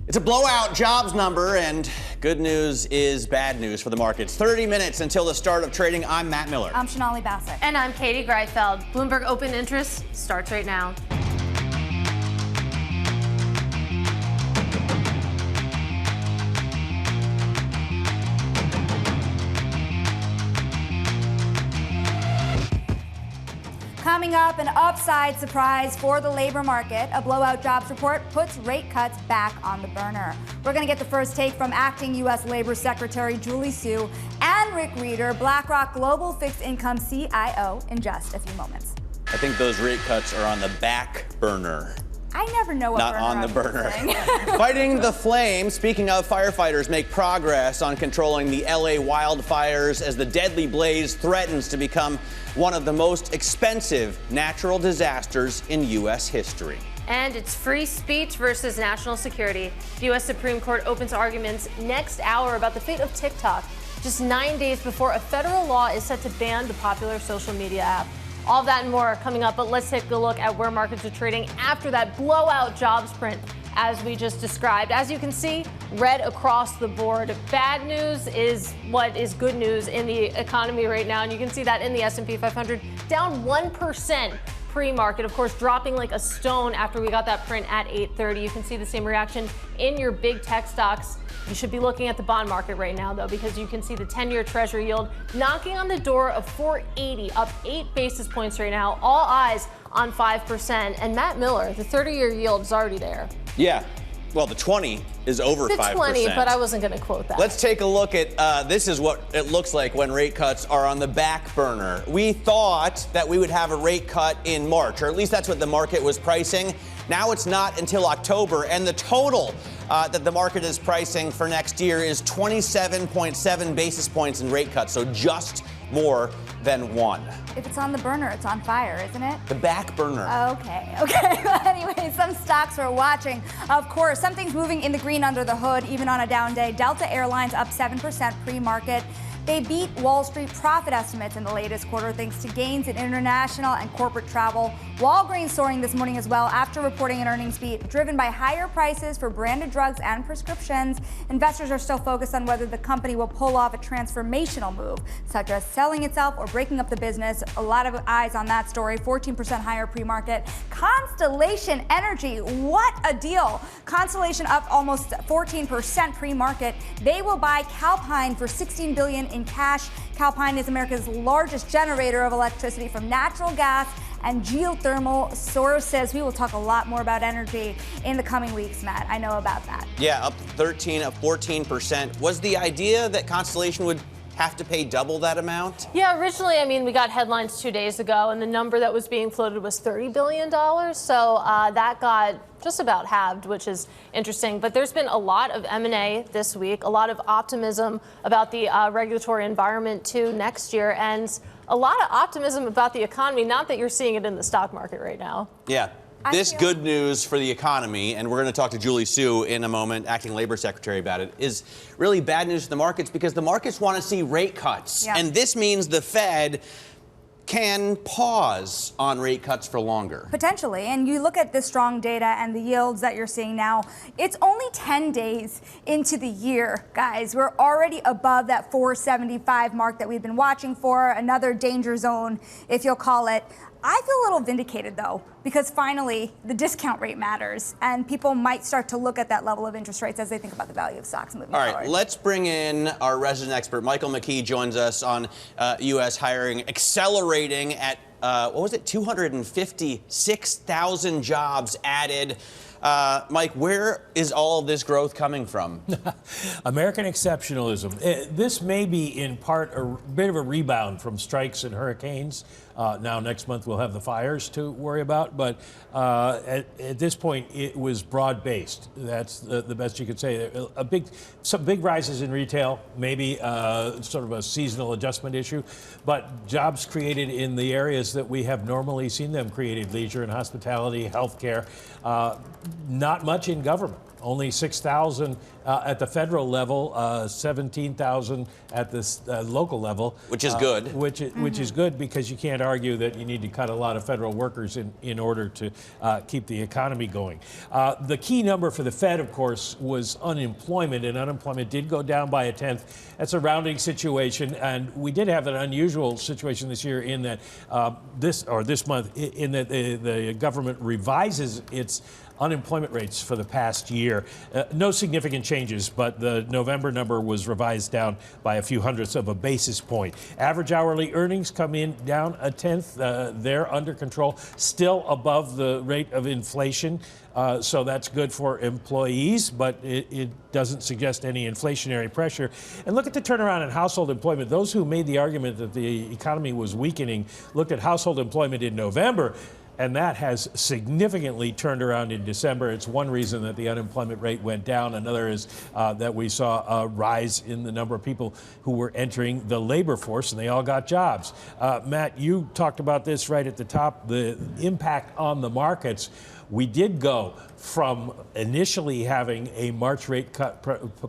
It's a blowout jobs number, and good news is bad news for the markets. 30 minutes until the start of trading. I'm Matt Miller. I'm Sonali Basak. And I'm Katie Greifeld. Bloomberg Open Interest starts right now. Coming up, an upside surprise for the labor market. A blowout jobs report puts rate cuts back on the burner. We're going to get the first take from acting U.S. Labor Secretary Julie Su and Rick Rieder, BlackRock Global Fixed Income CIO, in just a few moments. I think those rate cuts are on the back burner. I never know what Not burner on the I'm burner. Fighting the flames. Speaking of, firefighters make progress on controlling the LA wildfires as the deadly blaze threatens to become one of the most expensive natural disasters in U.S. history. And it's free speech versus national security. The U.S. Supreme Court opens arguments next hour about the fate of TikTok, just 9 days before a federal law is set to ban the popular social media app. All of that and more coming up, but let's take a look at where markets are trading after that blowout jobs print, as we just described. As you can see, red across the board. Bad news is what is good news in the economy right now, and you can see that in the S&P 500, down 1% pre-market, of course, dropping like a stone after we got that print at 8:30. You can see the same reaction in your big tech stocks. You should be looking at the bond market right now, though, because you can see the 10-year Treasury yield knocking on the door of 480, up 8 basis points right now. All eyes on 5%. And Matt Miller, the 30-year yield is already there. Yeah. Well, the 20 is over 5%. The 20, but I wasn't going to quote that. Let's take a look at this is what it looks like when rate cuts are on the back burner. We thought that we would have a rate cut in March, or at least that's what the market was pricing. Now it's not until October, and the total that the market is pricing for next year is 27.7 basis points in rate cuts, so just more than one. If it's on the burner, it's on fire, isn't it? The back burner. Okay. Well, anyway, some stocks are watching. Of course, something's moving in the green under the hood, even on a down day. Delta Airlines up 7% pre-market. They beat Wall Street profit estimates in the latest quarter thanks to gains in international and corporate travel. Walgreens soaring this morning as well after reporting an earnings beat driven by higher prices for branded drugs and prescriptions. Investors are still focused on whether the company will pull off a transformational move, such as selling itself or breaking up the business. A lot of eyes on that story. 14% higher pre-market. Constellation Energy, what a deal. Constellation up almost 14% pre-market. They will buy Calpine for $16 billion in cash. Calpine is America's largest generator of electricity from natural gas and geothermal sources. We will talk a lot more about energy in the coming weeks, Matt. I know about that. Yeah, up 14%. Was the idea that Constellation would have to pay double that amount? Yeah, originally, we got headlines 2 days ago, and the number that was being floated was $30 billion. So that got just about halved, which is interesting. But there's been a lot of M&A this week, a lot of optimism about the regulatory environment, too, next year, and a lot of optimism about the economy, not that you're seeing it in the stock market right now. Yeah. This good news for the economy, and we're going to talk to Julie Su in a moment, acting labor secretary, about it, is really bad news for the markets because the markets want to see rate cuts. Yeah. And this means the Fed can pause on rate cuts for longer. Potentially. And you look at the strong data and the yields that you're seeing now, it's only 10 days into the year, guys. We're already above that 475 mark that we've been watching for, another danger zone, if you'll call it. I feel a little vindicated, though, because finally the discount rate matters, and people might start to look at that level of interest rates as they think about the value of stocks moving forward. All right, let's bring in our resident expert. Michael McKee joins us on U.S. hiring accelerating at, 256,000 jobs added. Mike, where is all of this growth coming from? American exceptionalism. This may be in part a bit of a rebound from strikes and hurricanes. Now, next month we'll have the fires to worry about, but at this point it was broad-based. That's the best you could say. Some big rises in retail, maybe sort of a seasonal adjustment issue, but jobs created in the areas that we have normally seen them created: leisure and hospitality, healthcare. Not much in government. only 6,000 at the federal level, 17,000 at the local level. Which is good. Which is good, because you can't argue that you need to cut a lot of federal workers in order to keep the economy going. The key number for the Fed, of course, was unemployment, and unemployment did go down by 1/10. That's a rounding situation, and we did have an unusual situation this year in that this month, in that the government revises its unemployment rates for the past year. No significant changes, but the November number was revised down by a few hundredths of a basis point. Average hourly earnings come in down 1/10. They're under control, still above the rate of inflation. So that's good for employees, but it doesn't suggest any inflationary pressure. And look at the turnaround in household employment. Those who made the argument that the economy was weakening looked at household employment in November, and that has significantly turned around in December. It's one reason that the unemployment rate went down. Another is that we saw a rise in the number of people who were entering the labor force, and they all got jobs. Matt, you talked about this right at the top, the impact on the markets. We did go from initially having a March rate cut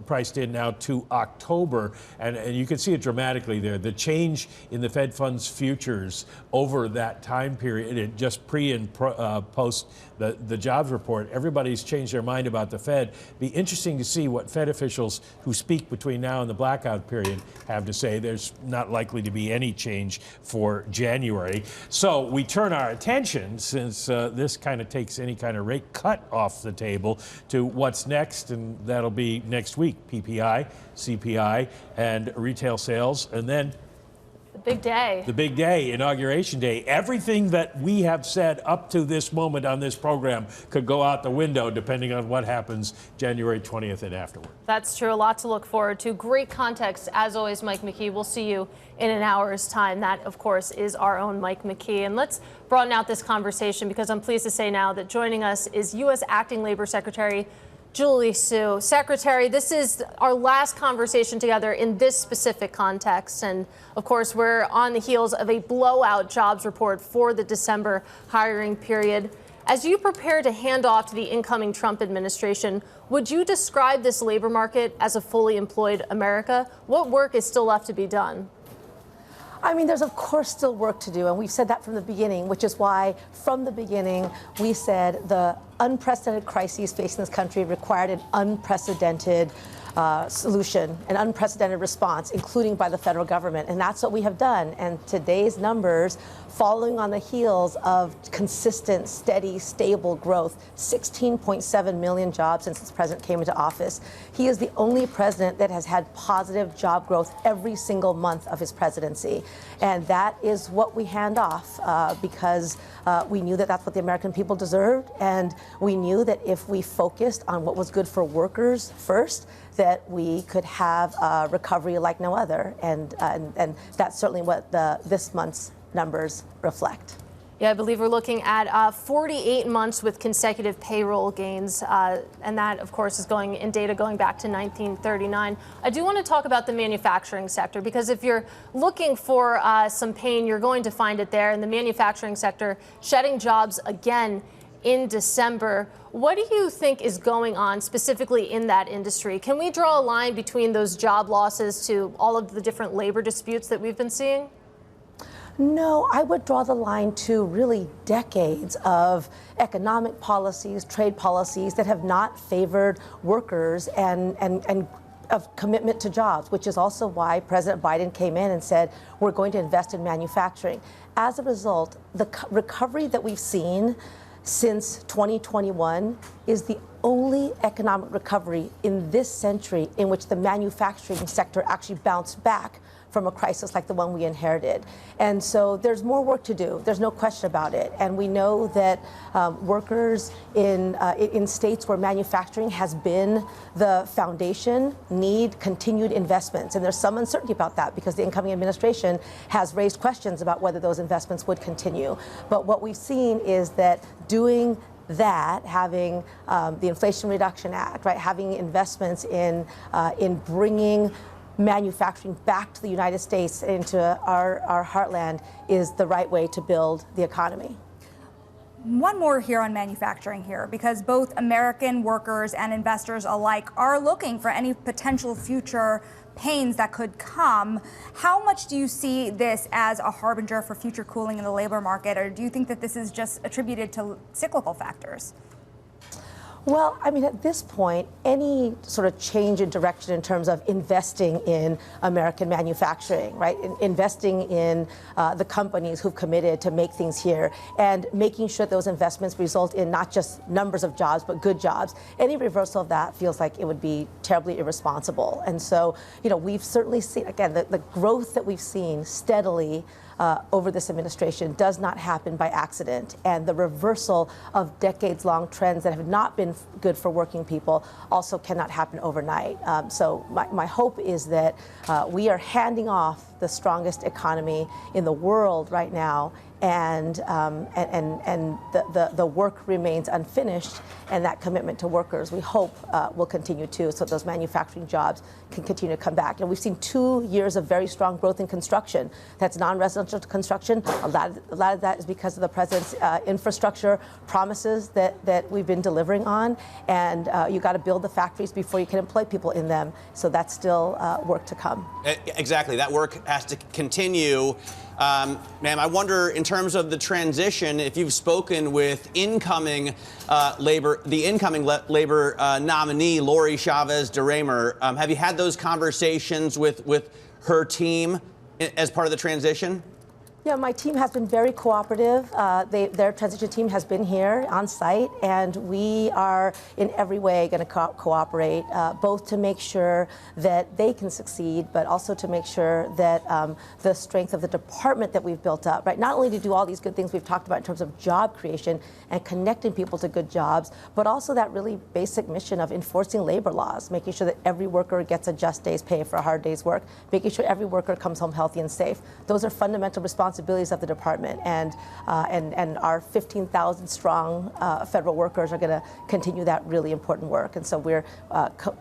priced in now to October, and you can see it dramatically there. The change in the Fed funds futures over that time period, just pre and post the jobs report, everybody's changed their mind about the Fed. Be interesting to see what Fed officials who speak between now and the blackout period have to say. There's not likely to be any change for January. So we turn our attention, since this kind of takes any kind of rate cut off the table, to what's next, and that'll be next week. PPI, CPI, and retail sales, and then the big day. The big day, Inauguration Day. Everything that we have said up to this moment on this program could go out the window depending on what happens January 20th and afterward. That's true. A lot to look forward to. Great context, as always, Mike McKee. We'll see you in an hour's time. That, of course, is our own Mike McKee. And let's broaden out this conversation, because I'm pleased to say now that joining us is U.S. Acting Labor Secretary Julie Su. Secretary, this is our last conversation together in this specific context. And of course, we're on the heels of a blowout jobs report for the December hiring period. As you prepare to hand off to the incoming Trump administration, would you describe this labor market as a fully employed America? What work is still left to be done? I mean, there's of course still work to do, and we've said that from the beginning, which is why from the beginning we said the unprecedented crises facing this country required an unprecedented solution, an unprecedented response, including by the federal government. And that's what we have done. And today's numbers, following on the heels of consistent, steady, stable growth, 16.7 million jobs since this president came into office. He is the only president that has had positive job growth every single month of his presidency. And that is what we hand off because we knew that that's what the American people deserved. And we knew that if we focused on what was good for workers first, that we could have a recovery like no other. And that's certainly what this month's numbers reflect. Yeah, I believe we're looking at 48 months with consecutive payroll gains. And that, of course, is going in data going back to 1939. I do want to talk about the manufacturing sector, because if you're looking for some pain, you're going to find it there. In the manufacturing sector, shedding jobs again in December. What do you think is going on specifically in that industry? Can we draw a line between those job losses to all of the different labor disputes that we've been seeing? No, I would draw the line to really decades of economic policies, trade policies that have not favored workers and of commitment to jobs, which is also why President Biden came in and said, we're going to invest in manufacturing. As a result, the recovery that we've seen since 2021 is the only economic recovery in this century in which the manufacturing sector actually bounced back from a crisis like the one we inherited. And so there's more work to do. There's no question about it. And we know that workers in states where manufacturing has been the foundation need continued investments. And there's some uncertainty about that because the incoming administration has raised questions about whether those investments would continue. But what we've seen is that doing that, having the Inflation Reduction Act, right, having investments in bringing manufacturing back to the United States, into our heartland, is the right way to build the economy. One more here on manufacturing here, because both American workers and investors alike are looking for any potential future pains that could come. How much do you see this as a harbinger for future cooling in the labor market, or do you think that this is just attributed to cyclical factors? Well, I mean, at this point, any sort of change in direction in terms of investing in American manufacturing, right? Investing in the companies who've committed to make things here and making sure those investments result in not just numbers of jobs, but good jobs. Any reversal of that feels like it would be terribly irresponsible. And so, you know, we've certainly seen, again, the growth that we've seen steadily over this administration does not happen by accident. And the reversal of decades-long trends that have not been good for working people also cannot happen overnight. So my hope is that we are handing off the strongest economy in the world right now, and the work remains unfinished, and that commitment to workers, we hope, will continue too, so those manufacturing jobs can continue to come back. And we've seen 2 years of very strong growth in construction. That's non-residential construction. A lot of that is because of the president's infrastructure promises that we've been delivering on. And you got to build the factories before you can employ people in them. So that's still work to come. Exactly. That work has to continue. Ma'am, I wonder, in terms of the transition, if you've spoken with incoming labor nominee, Lori Chavez DeRaymer, have you had those conversations with her team as part of the transition? Yeah, my team has been very cooperative. Their transition team has been here on site, and we are in every way going to cooperate, both to make sure that they can succeed, but also to make sure that the strength of the department that we've built up, right, not only to do all these good things we've talked about in terms of job creation and connecting people to good jobs, but also that really basic mission of enforcing labor laws, making sure that every worker gets a just day's pay for a hard day's work, making sure every worker comes home healthy and safe. Those are fundamental responsibilities of the department, and our 15,000 strong federal workers are going to continue that really important work. And so we're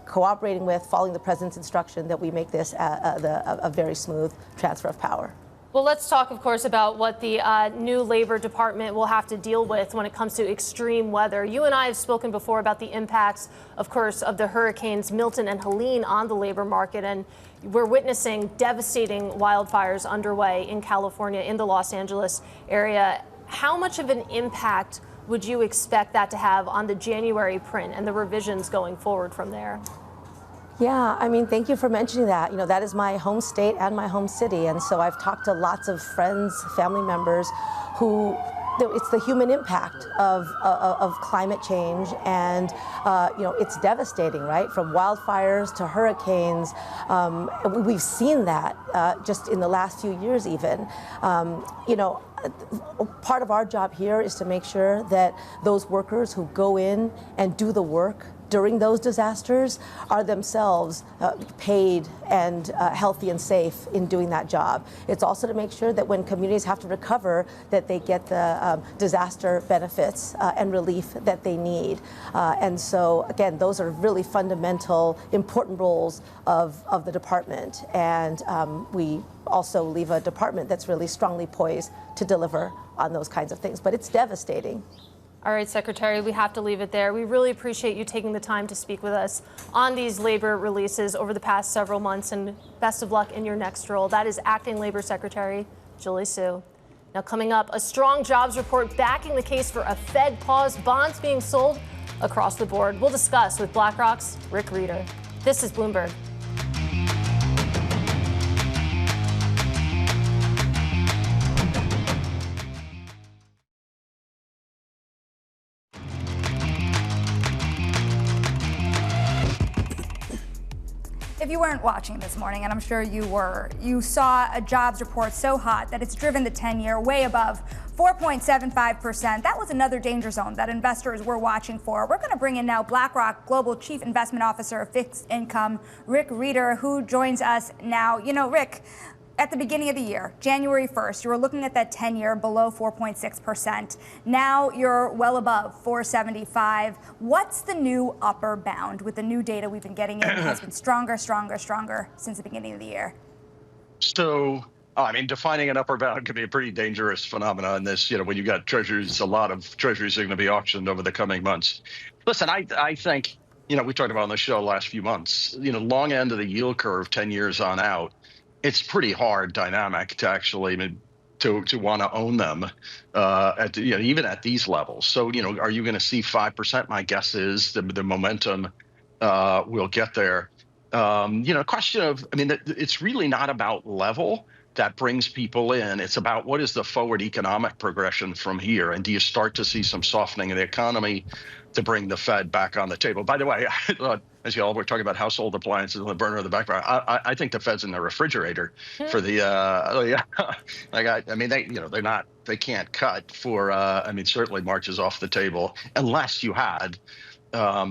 cooperating with, following the president's instruction that we make this a very smooth transfer of power. Well, let's talk, of course, about what the new Labor Department will have to deal with when it comes to extreme weather. You and I have spoken before about the impacts, of course, of the hurricanes Milton and Helene on the labor market, and we're witnessing devastating wildfires underway in California, in the Los Angeles area. How much of an impact would you expect that to have on the January print and the revisions going forward from there? Yeah, I mean, thank you for mentioning that. You know, that is my home state and my home city. And so I've talked to lots of friends, family members who, it's the human impact of climate change, and you know, it's devastating, right? From wildfires to hurricanes, we've seen that just in the last few years, even. You know, part of our job here is to make sure that those workers who go in and do the work during those disasters are themselves paid and healthy and safe in doing that job. It's also to make sure that when communities have to recover, that they get the disaster benefits and relief that they need. And so, again, those are really fundamental, important roles of the department. And we also leave a department that's really strongly poised to deliver on those kinds of things. But it's devastating. All right, Secretary, we have to leave it there. We really appreciate you taking the time to speak with us on these labor releases over the past several months, and best of luck in your next role. That is Acting Labor Secretary Julie Su. Now, coming up, a strong jobs report backing the case for a Fed pause, bonds being sold across the board. We'll discuss with BlackRock's Rick Rieder. This is Bloomberg. If you weren't watching this morning, and I'm sure you were, you saw a jobs report so hot that it's driven the 10-year way above 4.75%. That was another danger zone that investors were watching for. We're going to bring in now BlackRock Global Chief Investment Officer of Fixed Income, Rick Rieder, who joins us now. You know, Rick, at the beginning of the year, January 1st, you were looking at that 10-year below 4.6%. Now you're well above 4.75. What's the new upper bound with the new data we've been getting in? It has been stronger since the beginning of the year. So I mean, defining an upper bound can be a pretty dangerous phenomenon in this, when you got treasuries, a lot of treasuries are going to be auctioned over the coming months. Listen, I think, we talked about on the show last few months, long end of the yield curve, 10 years on out, it's pretty hard dynamic to actually to want to own them even at these levels. So, are you going to see 5%? My guess is the momentum will get there. Question of, it's really not about level that brings people in. It's about what is the forward economic progression from here, and do you start to see some softening of the economy to bring the Fed back on the table? By the way, as you all were talking about household appliances on the burner of the background, I think the Fed's in the refrigerator for the they can't cut for certainly March is off the table unless you had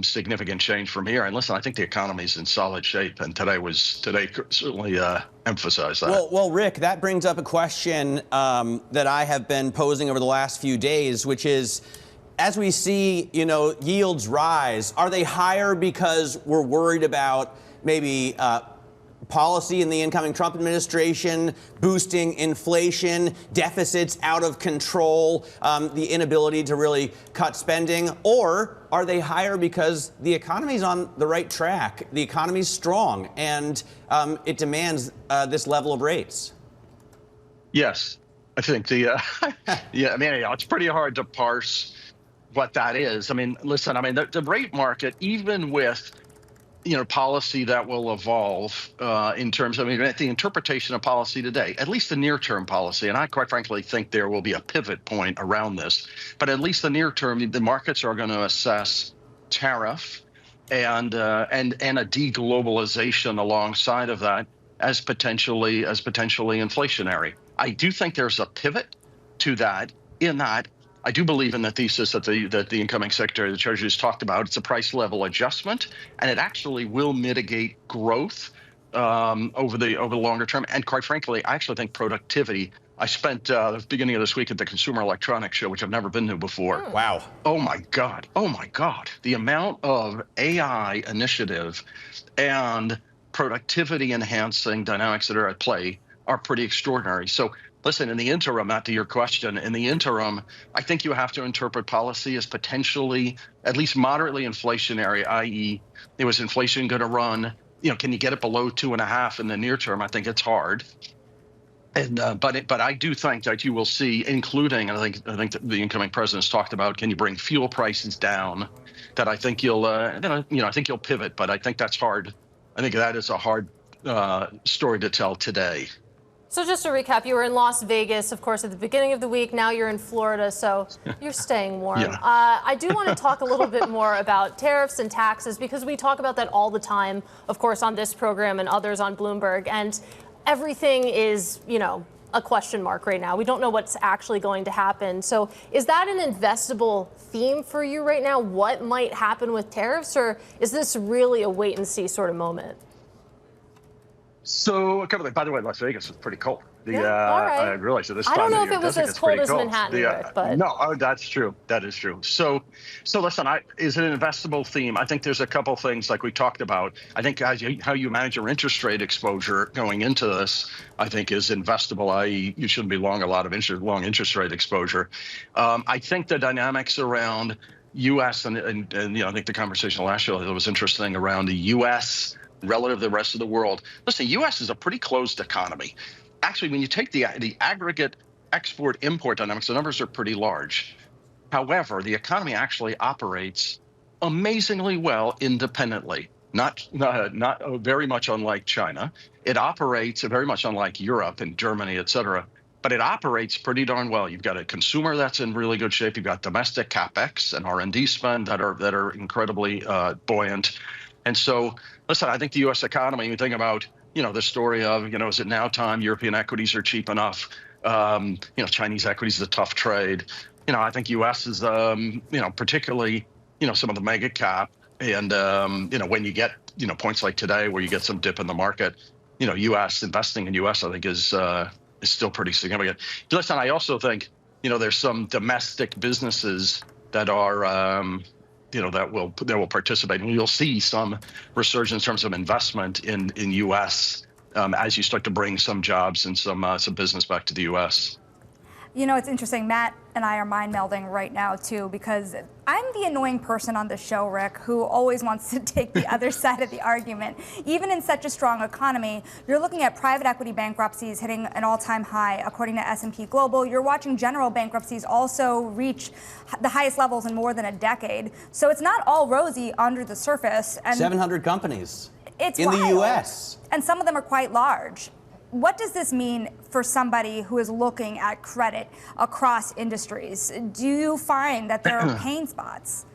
significant change from here. And listen, I think the economy is in solid shape, and today certainly emphasized that. Well, Rick, that brings up a question that I have been posing over the last few days, which is, as we see, yields rise, are they higher because we're worried about maybe policy in the incoming Trump administration boosting inflation, deficits out of control, the inability to really cut spending? Or are they higher because the economy's on the right track, the economy's strong, and it demands this level of rates? Yes, I think it's pretty hard to parse what that is. Listen, the rate market, even with policy that will evolve in terms of, the interpretation of policy today, at least the near-term policy, and I quite frankly think there will be a pivot point around this, but at least the near term, the markets are going to assess tariff and a deglobalization alongside of that as potentially inflationary. I do think there's a pivot to that, in that I do believe in the thesis that the incoming Secretary of the Treasury has talked about. It's a price level adjustment, and it actually will mitigate growth over the longer term. And quite frankly, I actually think productivity. I spent the beginning of this week at the Consumer Electronics Show, which I've never been to before. Wow. Oh my God. The amount of AI initiative and productivity enhancing dynamics that are at play are pretty extraordinary. So listen, in the interim, not to your question, in the interim, I think you have to interpret policy as potentially at least moderately inflationary, i.e., was inflation going to run, can you get it below 2.5 in the near term? I think it's hard. And but I do think that you will see, including, and I think that the incoming president's talked about, can you bring fuel prices down? That I think you'll, I think you'll pivot, but I think that's hard. I think that is a hard story to tell today. So just to recap, you were in Las Vegas, of course, at the beginning of the week. Now you're in Florida, so you're staying warm. Yeah. I do want to talk a little bit more about tariffs and taxes, because we talk about that all the time, of course, on this program and others on Bloomberg. And everything is, a question mark right now. We don't know what's actually going to happen. So is that an investable theme for you right now? What might happen with tariffs, or is this really a wait and see sort of moment? So a couple of things. By the way, Las Vegas was pretty cold. All right. I realized at this time I don't know of if year, it was as cold as Manhattan, Rick, but no, that's true. That is true. So listen, is it an investable theme? I think there's a couple things like we talked about. I think how you manage your interest rate exposure going into this, I think, is investable. I.e., you shouldn't be long a lot of long interest rate exposure. I think the dynamics around U.S. and I think the conversation last year was interesting around the U.S. relative to the rest of the world. Listen, the U.S. is a pretty closed economy. Actually, when you take the aggregate export-import dynamics, the numbers are pretty large. However, the economy actually operates amazingly well independently, not very much unlike China. It operates very much unlike Europe and Germany, et cetera, but it operates pretty darn well. You've got a consumer that's in really good shape. You've got domestic CapEx and R&D spend that are incredibly buoyant. And so, listen, I think the U.S. economy, you think about, the story of, is it now time European equities are cheap enough? Chinese equities is a tough trade. I think U.S. is, particularly, some of the mega cap. And, when you get, points like today where you get some dip in the market, U.S. investing in U.S. I think is still pretty significant. But listen, I also think, there's some domestic businesses that are, that will participate, and you'll see some resurgence in terms of investment in U.S. as you start to bring some jobs and some business back to the U.S. You know, it's interesting. Matt and I are mind melding right now, too, because I'm the annoying person on the show, Rick, who always wants to take the other side of the argument. Even in such a strong economy, you're looking at private equity bankruptcies hitting an all-time high, according to S&P Global. You're watching general bankruptcies also reach the highest levels in more than a decade. So it's not all rosy under the surface. And 700 companies it's in wild. the U.S. And some of them are quite large. What does this mean for somebody who is looking at credit across industries? Do you find that there are pain spots?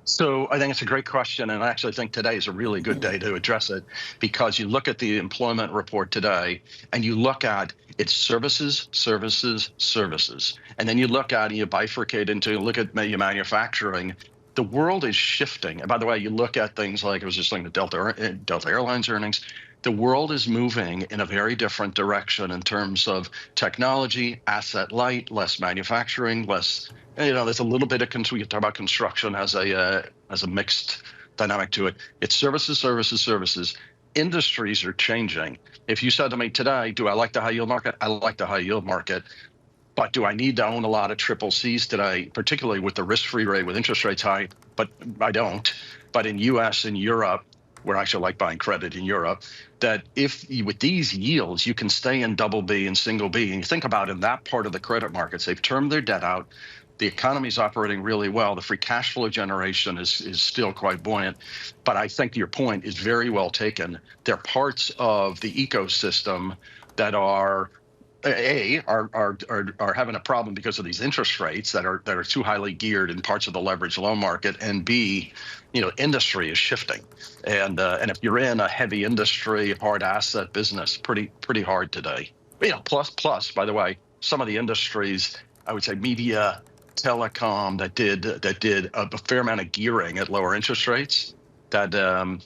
So I think it's a great question, and I actually think today is a really good day to address it, because you look at the employment report today, and you look at it's services, services, services, and then you look at and you bifurcate into look at your manufacturing. The world is shifting, and by the way, you look at things like I was just looking at Delta Airlines earnings. The world is moving in a very different direction in terms of technology, asset light, less manufacturing, less. There's a little bit of we can talk about construction as a mixed dynamic to it. It's services, services, services. Industries are changing. If you said to me today, do I like the high yield market? I like the high yield market. But do I need to own a lot of triple Cs today, particularly with the risk-free rate with interest rates high? But I don't. But in U.S. and Europe, where I actually like buying credit in Europe, that if with these yields, you can stay in double B and single B. And you think about in that part of the credit markets, they've termed their debt out. The economy's operating really well. The free cash flow generation is still quite buoyant. But I think your point is very well taken. There are parts of the ecosystem that are having a problem because of these interest rates that are too highly geared in parts of the leveraged loan market, and B, industry is shifting, and if you're in a heavy industry, hard asset business, pretty hard today. Plus, by the way, some of the industries, I would say media, telecom, that did a fair amount of gearing at lower interest rates, that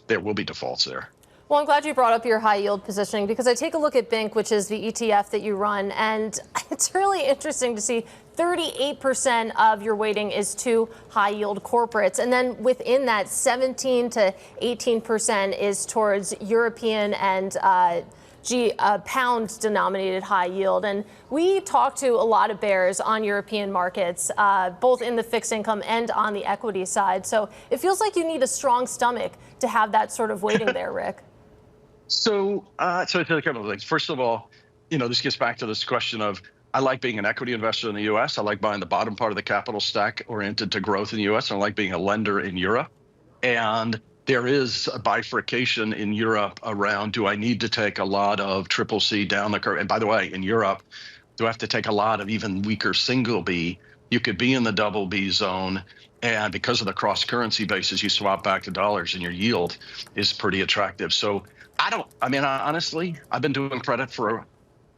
there will be defaults there. Well, I'm glad you brought up your high yield positioning, because I take a look at BINC, which is the ETF that you run, and it's really interesting to see 38% of your weighting is to high yield corporates. And then within that, 17 to 18% is towards European and pound denominated high yield. And we talk to a lot of bears on European markets, both in the fixed income and on the equity side. So it feels like you need a strong stomach to have that sort of weighting there, Rick. So I tell you a couple of things. First of all, this gets back to this question of I like being an equity investor in the U.S. I like buying the bottom part of the capital stack oriented to growth in the U.S. I like being a lender in Europe. And there is a bifurcation in Europe around, do I need to take a lot of triple C down the curve? And by the way, in Europe, do I have to take a lot of even weaker single B? You could be in the double B zone, and because of the cross-currency basis, you swap back to dollars and your yield is pretty attractive. So honestly, I've been doing credit for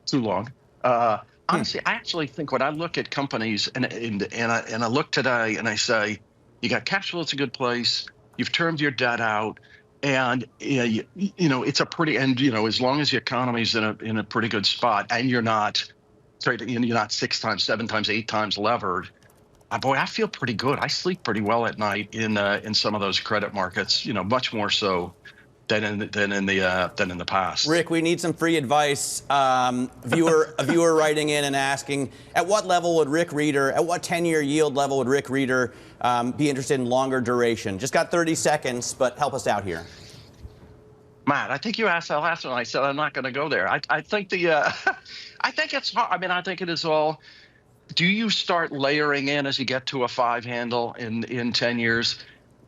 too long. Honestly, I actually think when I look at companies and I look today and I say, you got cash flow, it's a good place. You've termed your debt out, and it's a pretty, and as long as the economy's in a pretty good spot, and you're not 6 times, 7 times, 8 times levered. Boy, I feel pretty good. I sleep pretty well at night in some of those credit markets. Much more so than in the past. Rick, we need some free advice. A viewer writing in and asking, at what level would Rick Rieder, at what 10-year yield level would Rick Rieder be interested in longer duration? Just got 30 seconds, but help us out here. Matt, I think you asked that last one. I said I'm not going to go there. I think I think it's hard. I think it is all. Do you start layering in as you get to a 5 handle in 10 years?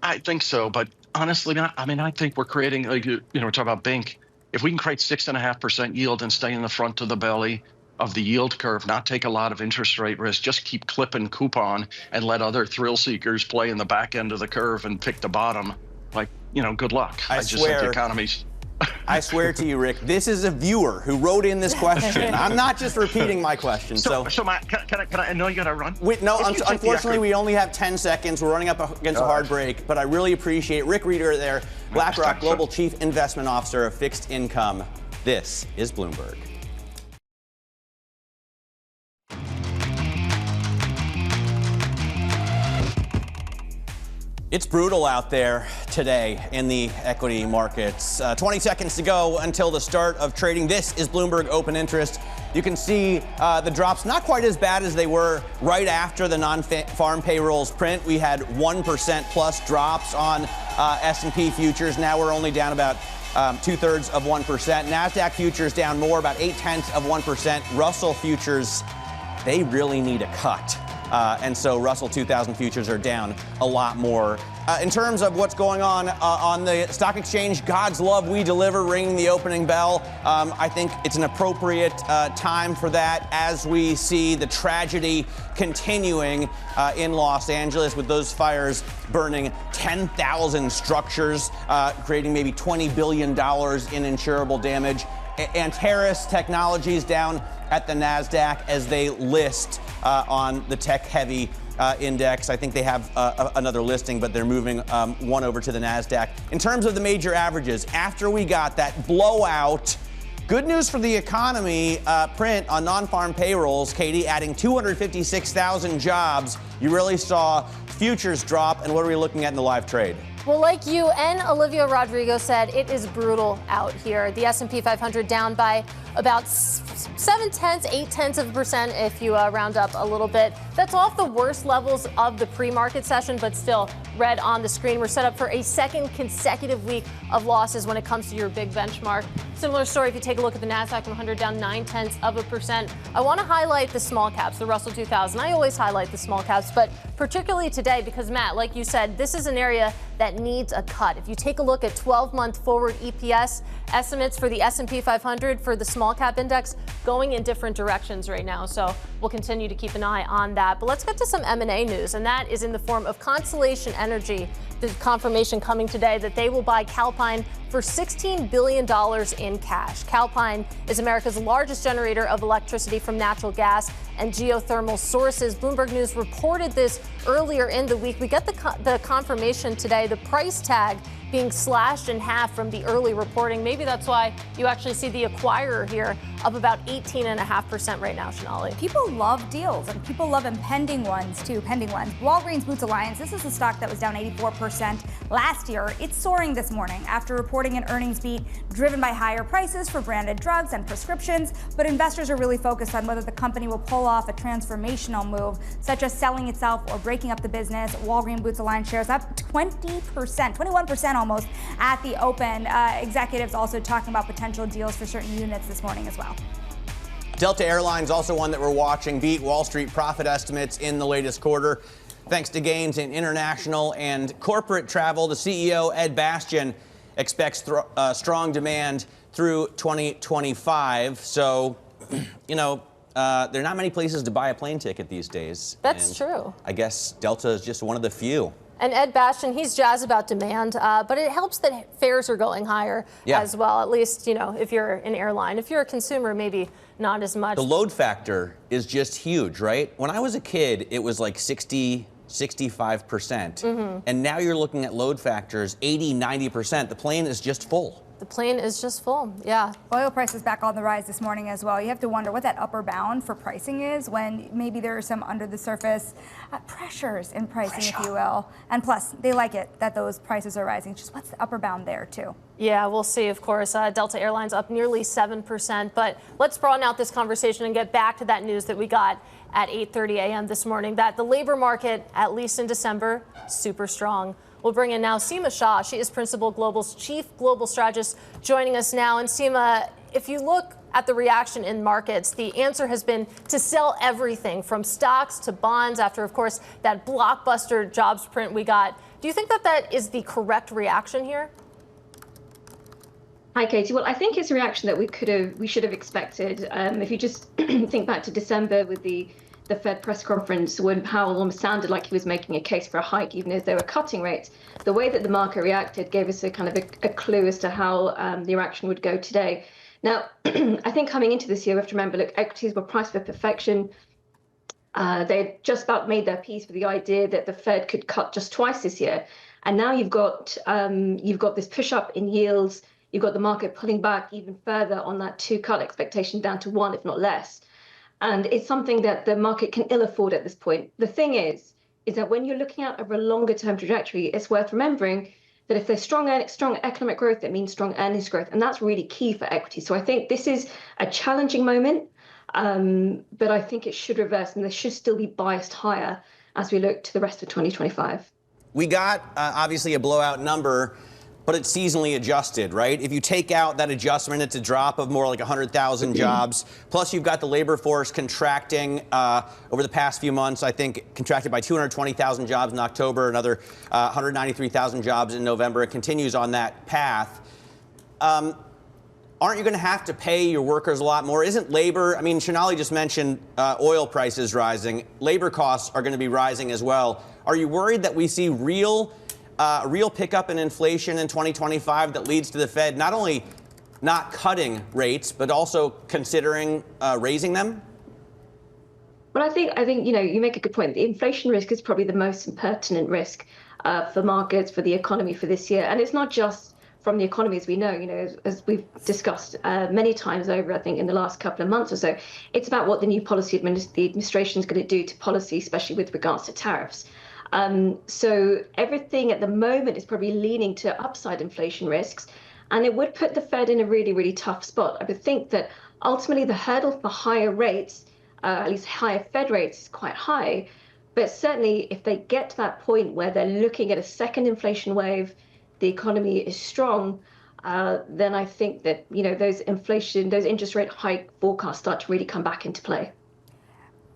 I think so, but honestly, I think we're creating, we're talking about BINC. If we can create 6.5% yield and stay in the front of the belly of the yield curve, not take a lot of interest rate risk, just keep clipping coupon and let other thrill seekers play in the back end of the curve and pick the bottom, good luck. I just think the economy's. I swear to you, Rick, this is a viewer who wrote in this question. I'm not just repeating my question. So Matt, can I know you got to run? Unfortunately, we only have 10 seconds. We're running up against a hard break, but I really appreciate Rick Rieder there, BlackRock Global Chief Investment Officer of Fixed Income. This is Bloomberg. It's brutal out there today in the equity markets. 20 seconds to go until the start of trading. This is Bloomberg Open Interest. You can see the drops not quite as bad as they were right after the non-farm payrolls print. We had 1% plus drops on S&P futures. Now we're only down about 2/3 of 1%. NASDAQ futures down more, about 0.8%. Russell futures, they really need a cut. And so Russell 2000 futures are down a lot more. In terms of what's going on the stock exchange, God's love we deliver, ringing the opening bell. I think it's an appropriate time for that as we see the tragedy continuing in Los Angeles with those fires burning 10,000 structures, creating maybe $20 billion in insurable damage. Antares Technologies down at the NASDAQ as they list on the tech-heavy index. I think they have another listing, but they're moving one over to the NASDAQ. In terms of the major averages, after we got that blowout, good news for the economy print on non-farm payrolls, Katie, adding 256,000 jobs. You really saw futures drop. And what are we looking at in the live trade? Well, like you and Olivia Rodrigo said, it is brutal out here. The S&P 500 down by about 0.7%, if you round up a little bit. That's off the worst levels of the pre-market session, but still red on the screen. We're set up for a second consecutive week of losses when it comes to your big benchmark. Similar story if you take a look at the NASDAQ 100 down 0.9%. I want to highlight the small caps, the Russell 2000. I always highlight the small caps, but particularly today because, Matt, like you said, this is an area that needs a cut. If you take a look at 12-month forward EPS estimates for the S&P 500 for the small cap index, going in different directions right now. So we'll continue to keep an eye on that. But let's get to some M&A news, and that is in the form of Constellation Energy. The confirmation coming today that they will buy Calpine for $16 billion in cash. Calpine is America's largest generator of electricity from natural gas and geothermal sources. Bloomberg News reported this earlier in the week. We get the confirmation today, the price tag being slashed in half from the early reporting. Maybe that's why you actually see the acquirer here up about 18.5% right now, Sonali. People love deals, and people love impending ones too, pending ones. Walgreens Boots Alliance, this is a stock that was down 84% last year. It's soaring this morning after reporting an earnings beat driven by higher prices for branded drugs and prescriptions, but investors are really focused on whether the company will pull off a transformational move, such as selling itself or breaking up the business. Walgreens Boots Alliance shares up 20%, 21% almost at the open. Executives also talking about potential deals for certain units this morning as well. Delta Airlines, also one that we're watching, beat Wall Street profit estimates in the latest quarter, thanks to gains in international and corporate travel. The CEO, Ed Bastian, expects strong demand through 2025. So, there are not many places to buy a plane ticket these days. That's true. I guess Delta is just one of the few. And Ed Bastian, he's jazzed about demand, but it helps that fares are going higher as well, at least, if you're an airline. If you're a consumer, maybe not as much. The load factor is just huge, right? When I was a kid, it was like 65%. And now you're looking at load factors 80, 90%. The plane is just full. The plane is just full, yeah. Oil prices back on the rise this morning as well. You have to wonder what that upper bound for pricing is when maybe there are some under the surface pressures in pricing, if you will. And plus, they like it that those prices are rising. Just what's the upper bound there, too? Yeah, we'll see, of course. Delta Airlines up nearly 7%. But let's broaden out this conversation and get back to that news that we got at 8:30 a.m. this morning, that the labor market, at least in December, super strong. We'll bring in now Seema Shah. She is Principal Global's Chief Global Strategist, joining us now. And Seema, if you look at the reaction in markets, the answer has been to sell everything from stocks to bonds after, of course, that blockbuster jobs print we got. Do you think that that is the correct reaction here? Hi, Katie. Well, I think it's a reaction that we should have expected. If you just think back to December with the Fed press conference, when Powell almost sounded like he was making a case for a hike, even as they were cutting rates, the way that the market reacted gave us a kind of a clue as to how the reaction would go today. Now, I think coming into this year, we have to remember, look, equities were priced for perfection. They had just about made their peace with the idea that the Fed could cut just twice this year. And now you've got this push up in yields. You've got the market pulling back even further on that 2-cut expectation down to 1, if not less. And it's something that the market can ill afford at this point. The thing is, is that when you're looking at over a longer term trajectory, it's worth remembering that if there's strong economic growth, that means strong earnings growth. And that's really key for equity. So I think this is a challenging moment, but I think it should reverse and there should still be biased higher as we look to the rest of 2025. We got obviously a blowout number, but it's seasonally adjusted, right? If you take out that adjustment, it's a drop of more like 100,000 jobs. Plus, you've got the labor force contracting over the past few months. I think contracted by 220,000 jobs in October, another 193,000 jobs in November. It continues on that path. Aren't you going to have to pay your workers a lot more? Isn't labor, I mean, Sonali just mentioned oil prices rising. Labor costs are going to be rising as well. Are you worried that we see real pickup in inflation in 2025 that leads to the Fed not only not cutting rates, but also considering raising them? Well, I think you make a good point. The inflation risk is probably the most pertinent risk for markets, for the economy for this year. And it's not just from the economy, as we know, as we've discussed many times over, I think, in the last couple of months or so. It's about what the new policy the administration is going to do to policy, especially with regards to tariffs. So everything at the moment is probably leaning to upside inflation risks, and it would put the Fed in a really, really tough spot. I would think that ultimately the hurdle for higher rates, at least higher Fed rates, is quite high. But certainly if they get to that point where they're looking at a second inflation wave, the economy is strong, then I think that those interest rate hike forecasts start to really come back into play.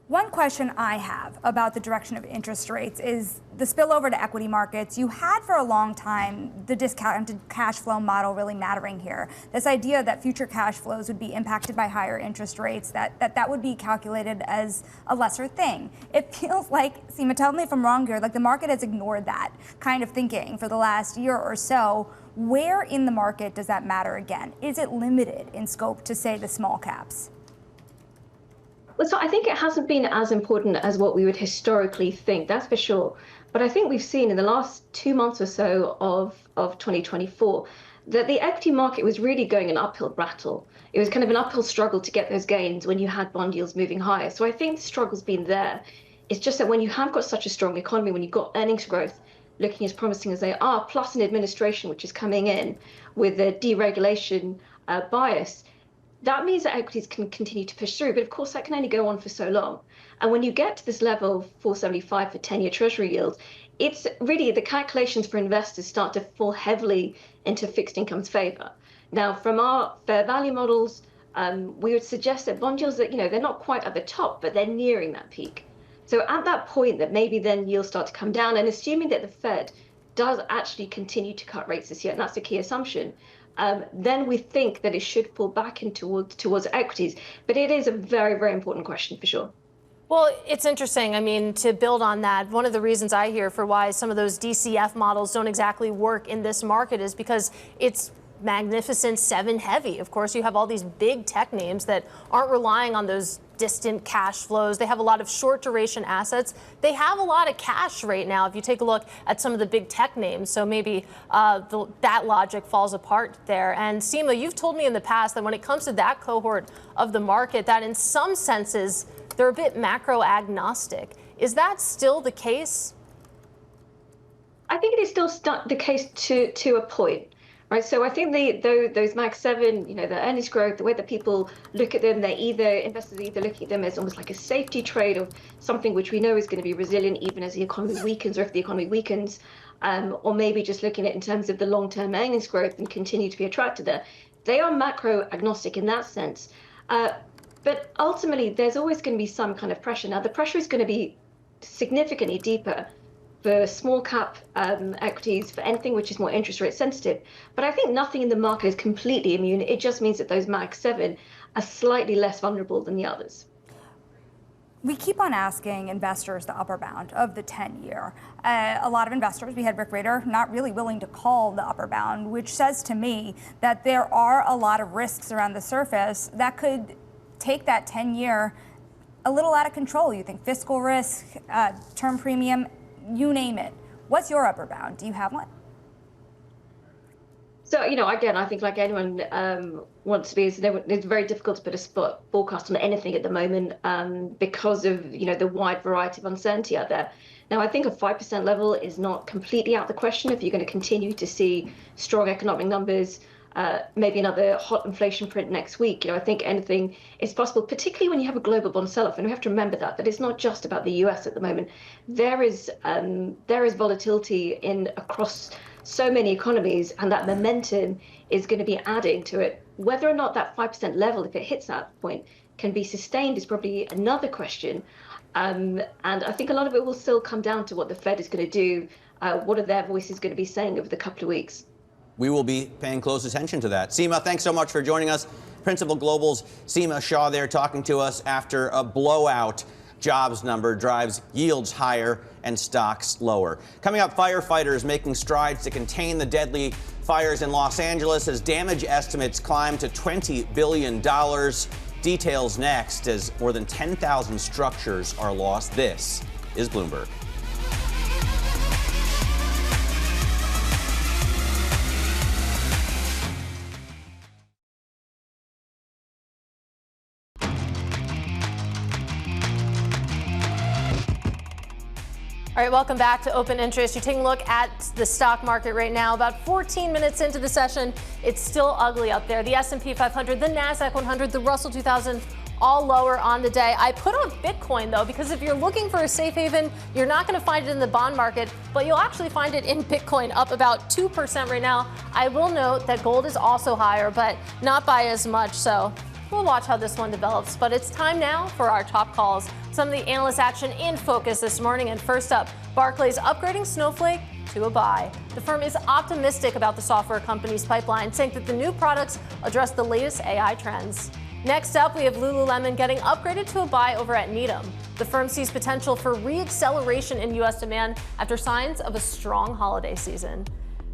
One question I have about the direction of interest rates is the spillover to equity markets. You had for a long time the discounted cash flow model really mattering here. This idea that future cash flows would be impacted by higher interest rates, that would be calculated as a lesser thing. It feels like, Seema, tell me if I'm wrong here, like the market has ignored that kind of thinking for the last year or so. Where in the market does that matter again? Is it limited in scope to, say, the small caps? Well, so I think it hasn't been as important as what we would historically think, that's for sure. But I think we've seen in the last 2 months or so of 2024 that the equity market was really going an uphill battle. It was kind of an uphill struggle to get those gains when you had bond yields moving higher. So I think the struggle's been there. It's just that when you have got such a strong economy, when you've got earnings growth looking as promising as they are, plus an administration which is coming in with a deregulation bias, that means that equities can continue to push through. But of course, that can only go on for so long. And when you get to this level of 475 for 10-year Treasury yield, it's really the calculations for investors start to fall heavily into fixed income's favor. Now, from our fair value models, we would suggest that bond yields, they're not quite at the top, but they're nearing that peak. So at that point, that maybe then yields start to come down. And assuming that the Fed does actually continue to cut rates this year, and that's the key assumption, then we think that it should fall back in towards equities. But it is a very, very important question for sure. Well, it's interesting. I mean, to build on that, one of the reasons I hear for why some of those DCF models don't exactly work in this market is because it's Magnificent Seven heavy. Of course, you have all these big tech names that aren't relying on those distant cash flows. They have a lot of short duration assets. They have a lot of cash right now if you take a look at some of the big tech names. So maybe that logic falls apart there. And Seema, you've told me in the past that when it comes to that cohort of the market, that in some senses, they're a bit macro agnostic. Is that still the case? I think it is still the case to a point. Right, so I think those Mag 7, the earnings growth, the way that people look at them, investors are either looking at them as almost like a safety trade of something which we know is going to be resilient even as the economy weakens or if the economy weakens, or maybe just looking at it in terms of the long-term earnings growth and continue to be attracted there. They are macro agnostic in that sense. But ultimately, there's always going to be some kind of pressure. Now, the pressure is going to be significantly deeper for small cap equities, for anything which is more interest rate sensitive. But I think nothing in the market is completely immune. It just means that those Mag 7 are slightly less vulnerable than the others. We keep on asking investors the upper bound of the 10-year. A lot of investors, we had Rick Rieder, not really willing to call the upper bound, which says to me that there are a lot of risks around the surface that could take that 10-year a little out of control. You think fiscal risk, term premium, you name it. What's your upper bound? Do you have one? So, again, I think like anyone wants to be, it's very difficult to put a spot forecast on anything at the moment because of, the wide variety of uncertainty out there. Now, I think a 5% level is not completely out of the question if you're going to continue to see strong economic numbers, maybe another hot inflation print next week. I think anything is possible, particularly when you have a global bond sell-off. And we have to remember that it's not just about the US at the moment. There is volatility across so many economies, and that momentum is going to be adding to it. Whether or not that 5% level, if it hits that point, can be sustained is probably another question. And I think a lot of it will still come down to what the Fed is going to do. What are their voices going to be saying over the couple of weeks? We will be paying close attention to that. Seema, thanks so much for joining us. Principal Global's Seema Shah there talking to us after a blowout jobs number drives yields higher and stocks lower. Coming up, firefighters making strides to contain the deadly fires in Los Angeles as damage estimates climb to $20 billion. Details next as more than 10,000 structures are lost. This is Bloomberg. All right, welcome back to Open Interest. You're taking a look at the stock market right now. About 14 minutes into the session, it's still ugly out there. The S&P 500, the NASDAQ 100, the Russell 2000, all lower on the day. I put on Bitcoin, though, because if you're looking for a safe haven, you're not going to find it in the bond market, but you'll actually find it in Bitcoin, up about 2% right now. I will note that gold is also higher, but not by as much, so we'll watch how this one develops. But it's time now for our top calls. Some of the analyst action in focus this morning. And first up, Barclays upgrading Snowflake to a buy. The firm is optimistic about the software company's pipeline, saying that the new products address the latest AI trends. Next up, we have Lululemon getting upgraded to a buy over at Needham. The firm sees potential for re-acceleration in U.S. demand after signs of a strong holiday season.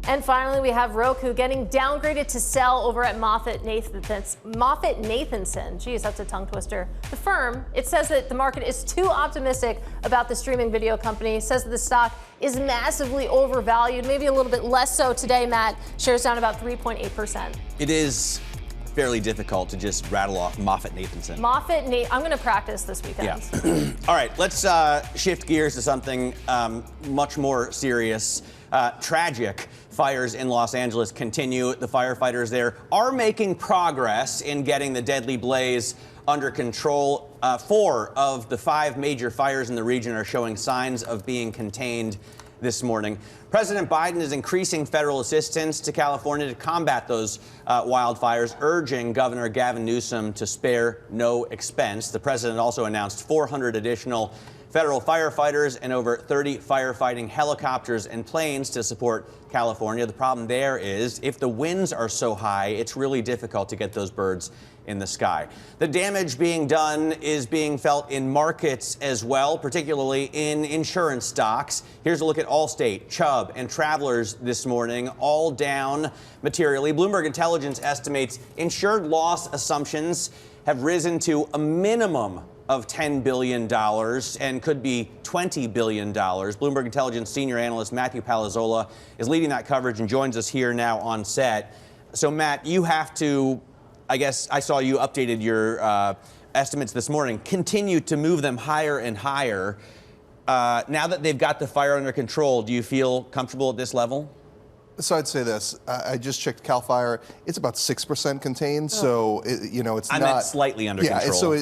And finally, we have Roku getting downgraded to sell over at MoffettNathanson. Geez, that's a tongue twister. The firm, it says that the market is too optimistic about the streaming video company. It says that the stock is massively overvalued, maybe a little bit less so today, Matt. Shares down about 3.8%. It is fairly difficult to just rattle off MoffettNathanson. I'm going to practice this weekend. Yeah. All right, let's shift gears to something much more serious. Tragic fires in Los Angeles continue. The firefighters there are making progress in getting the deadly blaze under control. 4 of the 5 major fires in the region are showing signs of being contained this morning. President Biden is increasing federal assistance to California to combat those wildfires, urging Governor Gavin Newsom to spare no expense. The president also announced 400 additional federal firefighters and over 30 firefighting helicopters and planes to support California. The problem there is if the winds are so high, it's really difficult to get those birds in the sky. The damage being done is being felt in markets as well, particularly in insurance stocks. Here's a look at Allstate, Chubb, and Travelers this morning, all down materially. Bloomberg Intelligence estimates insured loss assumptions have risen to a minimum of $10 billion and could be $20 billion. Bloomberg Intelligence senior analyst Matthew Palazzola is leading that coverage and joins us here now on set. So, Matt, you have to, I guess I saw you updated your estimates this morning, continue to move them higher and higher. Now that they've got the fire under control, do you feel comfortable at this level? So I'd say this. I just checked CAL FIRE. It's about 6% contained. So, it's I meant slightly under control.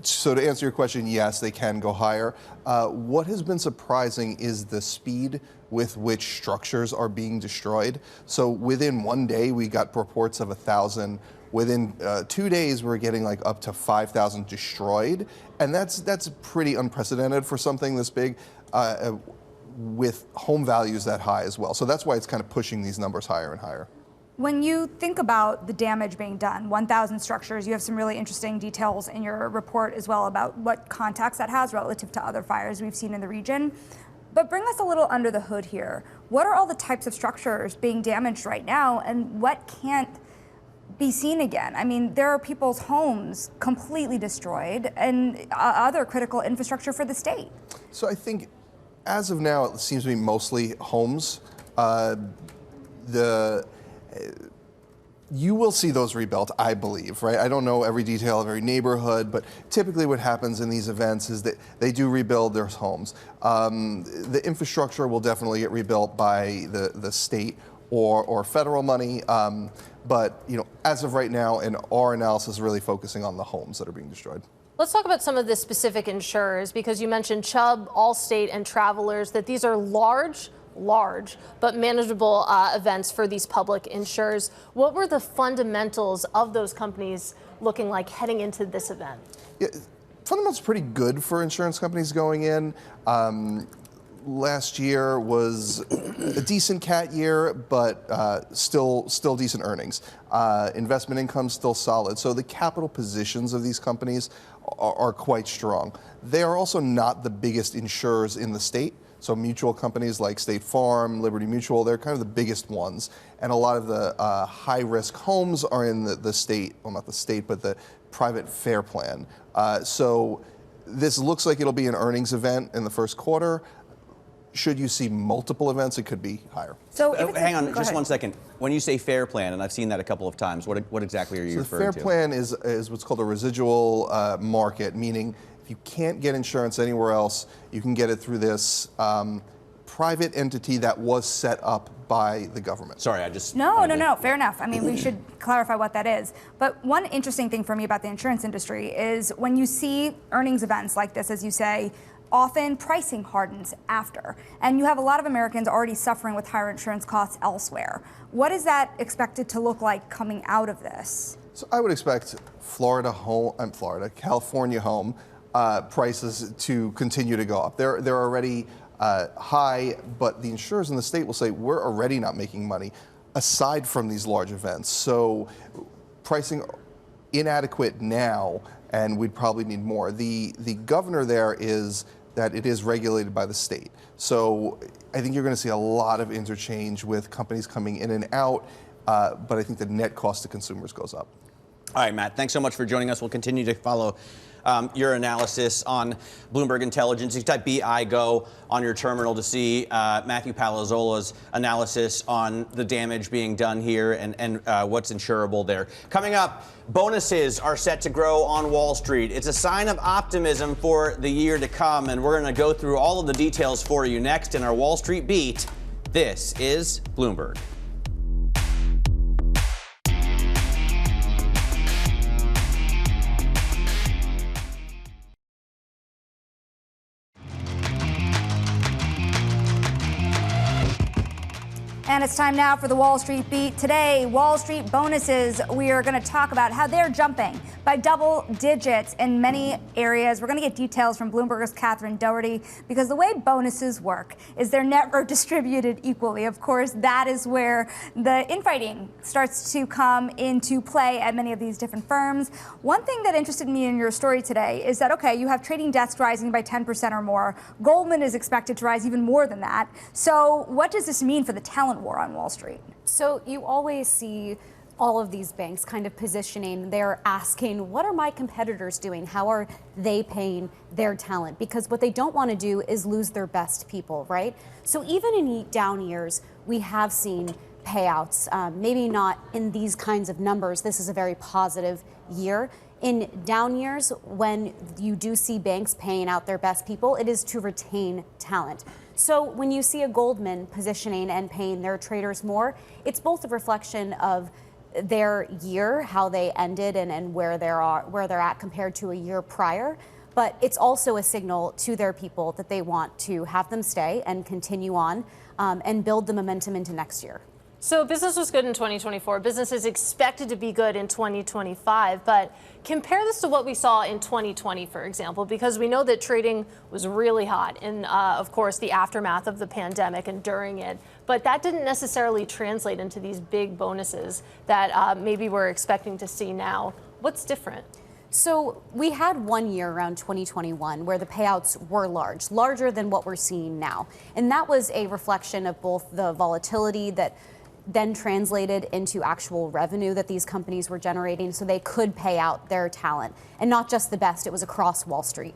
So to answer your question, yes, they can go higher. What has been surprising is the speed with which structures are being destroyed. So within one day, we got reports of 1,000. Within 2 days, we're getting like up to 5,000 destroyed. And that's pretty unprecedented for something this big. With home values that high as well. So that's why it's kind of pushing these numbers higher and higher. When you think about the damage being done, 1,000 structures, you have some really interesting details in your report as well about what context that has relative to other fires we've seen in the region. But bring us a little under the hood here. What are all the types of structures being damaged right now, and what can't be seen again? I mean, there are people's homes completely destroyed and other critical infrastructure for the state. So I think as of now, it seems to be mostly homes. The You will see those rebuilt, I believe, right? I don't know every detail of every neighborhood, but typically what happens in these events is that they do rebuild their homes. The infrastructure will definitely get rebuilt by the state or federal money. But as of right now, and our analysis is really focusing on the homes that are being destroyed. Let's talk about some of the specific insurers, because you mentioned Chubb, Allstate, and Travelers, that these are large but manageable events for these public insurers. What were the fundamentals of those companies looking like heading into this event? Yeah, fundamentals pretty good for insurance companies going in. Last year was a decent cat year, but still decent earnings. Investment income still solid. So the capital positions of these companies are quite strong. They are also not the biggest insurers in the state. So mutual companies like State Farm, Liberty Mutual, they're kind of the biggest ones. And a lot of the high-risk homes are in the state, well, not the state, but the private fair plan. So this looks like it'll be an earnings event in the first quarter. Should you see multiple events, it could be higher. So hang on just one second. When you say fair plan, and I've seen that a couple of times, what exactly are you referring to? The fair plan is what's called a residual market, meaning if you can't get insurance anywhere else, you can get it through this private entity that was set up by the government. Sorry, I just... No, fair enough. I mean, we should clarify what that is. But one interesting thing for me about the insurance industry is when you see earnings events like this, as you say, often pricing hardens after. And you have a lot of Americans already suffering with higher insurance costs elsewhere. What is that expected to look like coming out of this? So I would expect California home prices to continue to go up. They're already high, but the insurers in the state will say, we're already not making money aside from these large events. So pricing inadequate now, and we'd probably need more. The governor there is that it is regulated by the state. So I think you're going to see a lot of interchange with companies coming in and out, but I think the net cost to consumers goes up. All right, Matt, thanks so much for joining us. We'll continue to follow your analysis on Bloomberg Intelligence. You type BIGO on your terminal to see Matthew Palazzola's analysis on the damage being done here and what's insurable there. Coming up, bonuses are set to grow on Wall Street. It's a sign of optimism for the year to come, and we're going to go through all of the details for you next in our Wall Street Beat. This is Bloomberg. And it's time now for the Wall Street Beat. Today, Wall Street bonuses. We are going to talk about how they're jumping by double digits in many areas. We're going to get details from Bloomberg's Catherine Doherty, because the way bonuses work is they're never distributed equally. Of course, that is where the infighting starts to come into play at many of these different firms. One thing that interested me in your story today is that, okay, you have trading desks rising by 10% or more. Goldman is expected to rise even more than that. So what does this mean for the talent war on Wall Street? So you always see all of these banks kind of positioning, they're asking, what are my competitors doing? How are they paying their talent? Because what they don't want to do is lose their best people, right? So even in down years, we have seen payouts, maybe not in these kinds of numbers. This is a very positive year. In down years, when you do see banks paying out their best people, it is to retain talent. So when you see a Goldman positioning and paying their traders more, it's both a reflection of their year, how they ended and where they're at compared to a year prior. But it's also a signal to their people that they want to have them stay and continue on and build the momentum into next year. So business was good in 2024. Business is expected to be good in 2025. But compare this to what we saw in 2020, for example, because we know that trading was really hot in, of course, the aftermath of the pandemic and during it. But that didn't necessarily translate into these big bonuses that maybe we're expecting to see now. What's different? So we had 1 year around 2021 where the payouts were larger than what we're seeing now. And that was a reflection of both the volatility that then translated into actual revenue that these companies were generating, so they could pay out their talent. And not just the best, it was across Wall Street.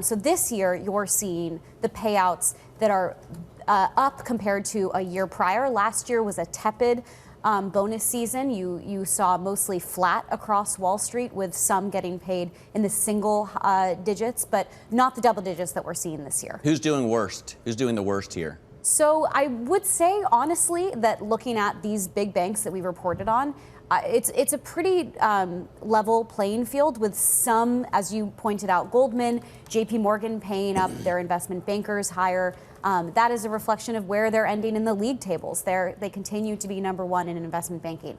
So this year, you're seeing the payouts that are up compared to a year prior. Last year was a tepid bonus season, you saw mostly flat across Wall Street, with some getting paid in the single digits, but not the double digits that we're seeing this year. Who's doing worst? Who's doing the worst here? So I would say, honestly, that looking at these big banks that we reported on, it's a pretty level playing field, with some, as you pointed out, Goldman, JP Morgan paying up their investment bankers higher. That is a reflection of where they're ending in the league tables. They continue to be number one in investment banking.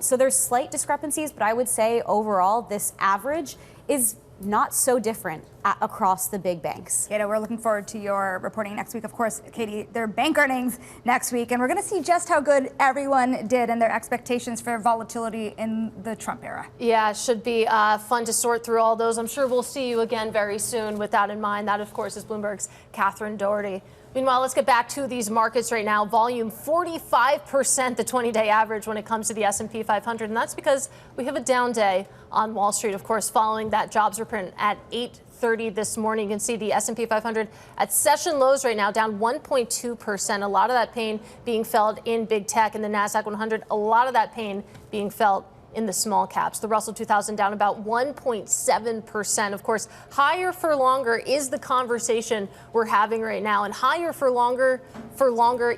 So there's slight discrepancies, but I would say overall this average is not so different across the big banks. We're looking forward to your reporting next week. Of course, Katie, their bank earnings next week, and we're going to see just how good everyone did and their expectations for volatility in the Trump era. Yeah, it should be fun to sort through all those. I'm sure we'll see you again very soon with that in mind. That, of course, is Bloomberg's Catherine Doherty. Meanwhile, let's get back to these markets right now. Volume 45%, the 20-day average when it comes to the S&P 500. And that's because we have a down day on Wall Street, of course, following that jobs report at 8:30 this morning. You can see the S&P 500 at session lows right now, down 1.2%. A lot of that pain being felt in big tech, and the NASDAQ 100, a lot of that pain being felt in the small caps. The Russell 2000 down about 1.7%. Of course, higher for longer is the conversation we're having right now, and higher for longer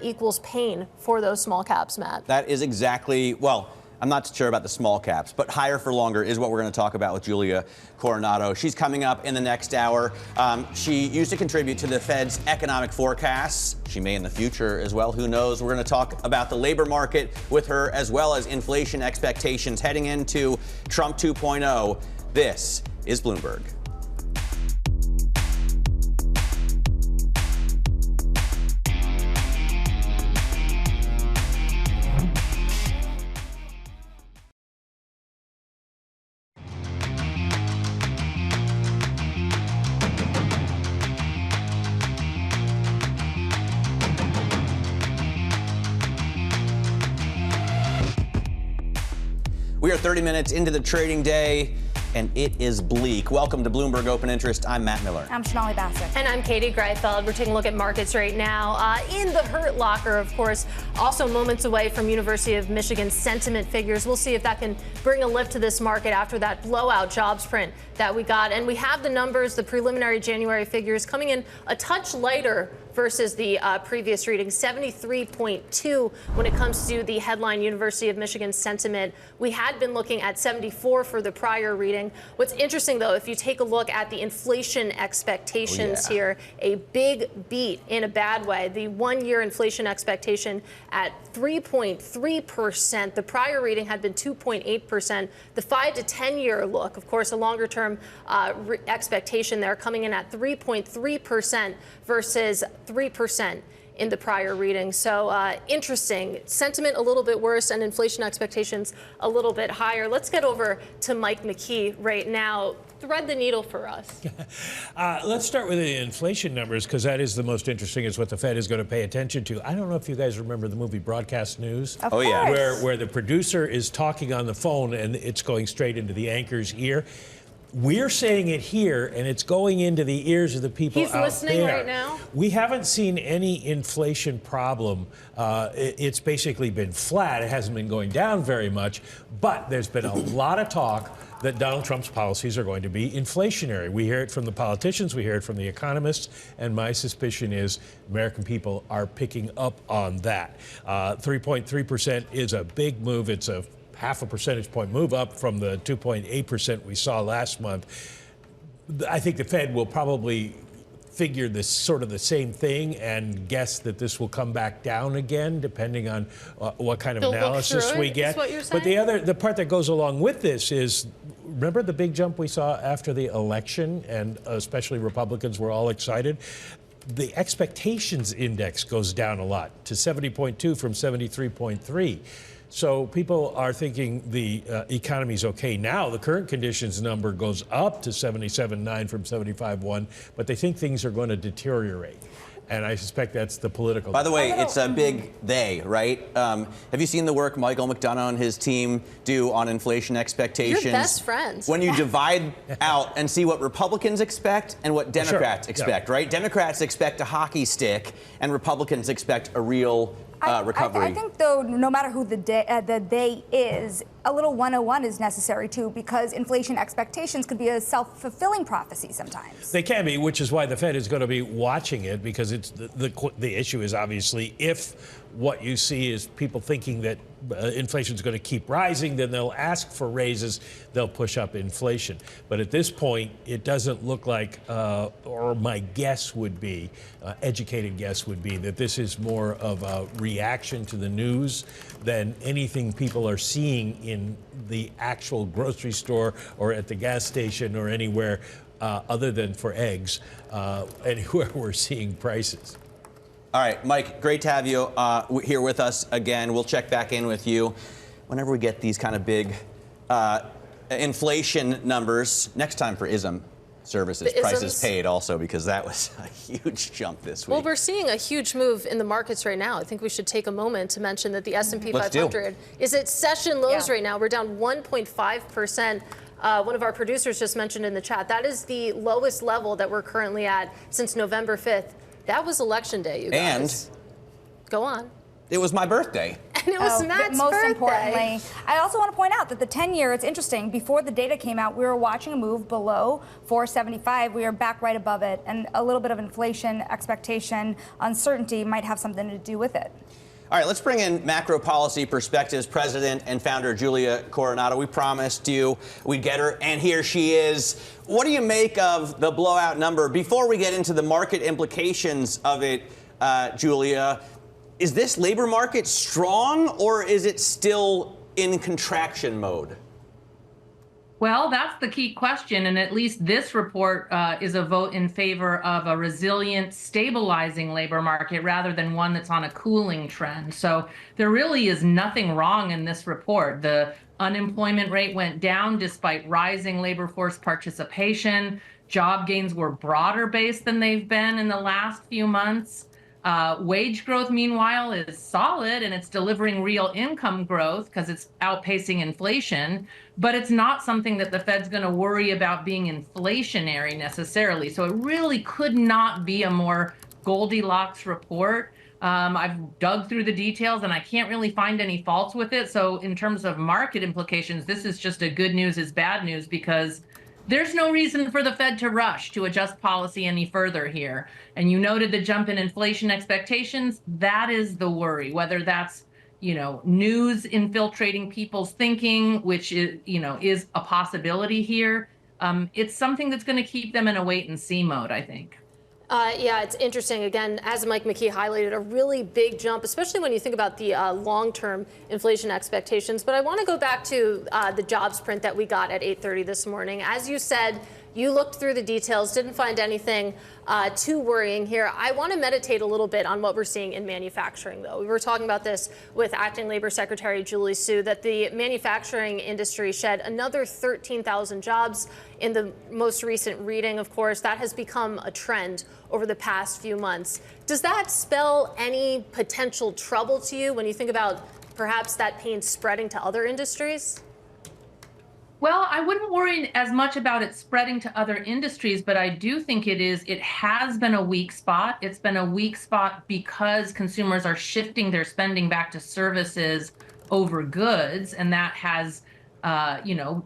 equals pain for those small caps, Matt. That is exactly, well, I'm not sure about the small caps, but higher for longer is what we're going to talk about with Julia Coronado. She's coming up in the next hour. She used to contribute to the Fed's economic forecasts. She may in the future as well. Who knows? We're going to talk about the labor market with her, as well as inflation expectations heading into Trump 2.0. This is Bloomberg. We are 30 minutes into the trading day, and it is bleak. Welcome to Bloomberg Open Interest. I'm Matt Miller. I'm Sonali Basak. And I'm Katie Greifeld. We're taking a look at markets right now. In the hurt locker, of course, also moments away from University of Michigan sentiment figures. We'll see if that can bring a lift to this market after that blowout jobs print that we got. And we have the numbers, the preliminary January figures coming in a touch lighter versus the previous reading, 73.2 when it comes to the headline University of Michigan sentiment. We had been looking at 74 for the prior reading. What's interesting, though, if you take a look at the inflation expectations here, a big beat in a bad way. The one-year inflation expectation at 3.3%. The prior reading had been 2.8%. The 5 to 10-year look, of course, a longer-term expectation there, coming in at 3.3% versus 3% in the prior reading. So interesting. Sentiment a little bit worse and inflation expectations a little bit higher. Let's get over to Mike McKee right now. Thread the needle for us. Let's start with the inflation numbers, because that is the most interesting. Is what the Fed is going to pay attention to. I don't know if you guys remember the movie Broadcast News. Of course. Where the producer is talking on the phone and it's going straight into the anchor's ear. We're saying it here, and it's going into the ears of the people out there. He's listening right now? We haven't seen any inflation problem. It's basically been flat. It hasn't been going down very much, but there's been a lot of talk that Donald Trump's policies are going to be inflationary. We hear it from the politicians, we hear it from the economists, and my suspicion is American people are picking up on that. 3.3% is a big move. It's a half a percentage point move up from the 2.8% we saw last month. I think the Fed will probably figure this sort of the same thing and guess that this will come back down again, depending on what kind of analysis we get. But the part that goes along with this is, remember the big jump we saw after the election, and especially Republicans were all excited? The expectations index goes down a lot to 70.2 from 73.3. So people are thinking the economy's okay now. The current conditions number goes up to 77.9 from 75.1, but they think things are going to deteriorate. And I suspect that's the political. By the way, it's a big they, right? Have you seen the work Michael McDonough and his team do on inflation expectations? You're best friends. When you divide out and see what Republicans expect and what Democrats expect, right? Democrats expect a hockey stick and Republicans expect a real recovery. I think, though, no matter who the day is, a little 101 is necessary, too, because inflation expectations could be a self-fulfilling prophecy sometimes. They can be, which is why the Fed is going to be watching it, because it's the issue is obviously if what you see is people thinking that inflation is going to keep rising, then they'll ask for raises, they'll push up inflation. But at this point, it doesn't look like, or my guess would be, educated guess would be, that this is more of a reaction to the news than anything people are seeing in the actual grocery store or at the gas station or anywhere other than for eggs, anywhere we're seeing prices. All right, Mike, great to have you here with us again. We'll check back in with you whenever we get these kind of big inflation numbers. Next time for ISM services, prices paid also, because that was a huge jump this week. Well, we're seeing a huge move in the markets right now. I think we should take a moment to mention that the S&P 500 is at session lows right now. We're down 1.5%. One of our producers just mentioned in the chat, that is the lowest level that we're currently at since November 5th. That was election day, you guys. And go on. It was my birthday. And it was Matt's most birthday. Importantly, I also want to point out that the 10-year, it's interesting, before the data came out, we were watching a move below 475. We are back right above it. And a little bit of inflation expectation, uncertainty might have something to do with it. All right, let's bring in Macropolicy Perspectives President and founder Julia Coronado. We promised you we'd get her, and here she is. What do you make of the blowout number? Before we get into the market implications of it, Julia, is this labor market strong, or is it still in contraction mode? Well, that's the key question, and at least this report is a vote in favor of a resilient, stabilizing labor market rather than one that's on a cooling trend. So there really is nothing wrong in this report. The unemployment rate went down despite rising labor force participation. Job gains were broader based than they've been in the last few months. Wage growth, meanwhile, is solid, and it's delivering real income growth because it's outpacing inflation, but it's not something that the Fed's going to worry about being inflationary necessarily. So it really could not be a more Goldilocks report. I've dug through the details, and I can't really find any faults with it. So in terms of market implications, this is just a good news is bad news, because there's no reason for the Fed to rush to adjust policy any further here. And you noted the jump in inflation expectations. That is the worry, whether that's, news infiltrating people's thinking, which is, is a possibility here. It's something that's going to keep them in a wait and see mode, I think. Yeah, it's interesting. Again, as Mike McKee highlighted, a really big jump, especially when you think about the long-term inflation expectations. But I want to go back to the jobs print that we got at 8:30 this morning. As you said, you looked through the details, didn't find anything too worrying here. I want to meditate a little bit on what we're seeing in manufacturing, though. We were talking about this with Acting Labor Secretary Julie Su, that the manufacturing industry shed another 13,000 jobs in the most recent reading. Of course, that has become a trend over the past few months. Does that spell any potential trouble to you when you think about perhaps that pain spreading to other industries? Well, I wouldn't worry as much about it spreading to other industries, but I do think it has been a weak spot. It's been a weak spot because consumers are shifting their spending back to services over goods, and that has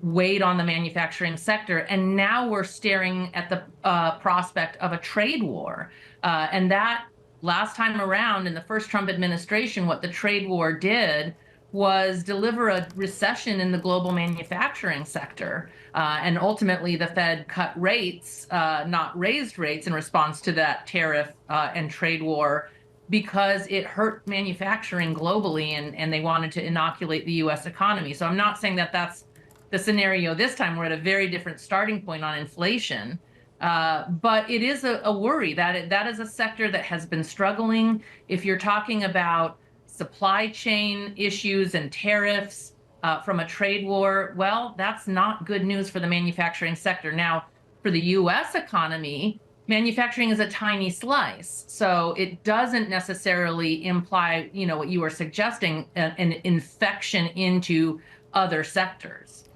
weighed on the manufacturing sector. And now we're staring at the prospect of a trade war. And that last time around in the first Trump administration, what the trade war did was deliver a recession in the global manufacturing sector. And ultimately, the Fed cut rates, not raised rates in response to that tariff and trade war, because it hurt manufacturing globally, and they wanted to inoculate the U.S. economy. So I'm not saying that that's the scenario this time. We're at a very different starting point on inflation. But it is a worry that that is a sector that has been struggling. If you're talking about supply chain issues and tariffs from a trade war, well, that's not good news for the manufacturing sector. Now, for the U.S. economy, manufacturing is a tiny slice. So it doesn't necessarily imply, what you were suggesting, an infection into other sectors.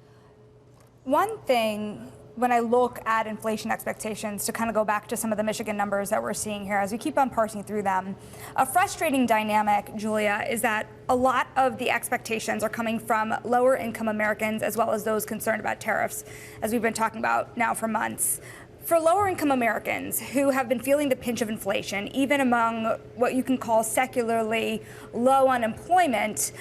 One thing when I look at inflation expectations, to kind of go back to some of the Michigan numbers that we're seeing here as we keep on parsing through them, a frustrating dynamic, Julia, is that a lot of the expectations are coming from lower income Americans as well as those concerned about tariffs, as we've been talking about now for months. For lower income Americans who have been feeling the pinch of inflation, even among what you can call secularly low unemployment,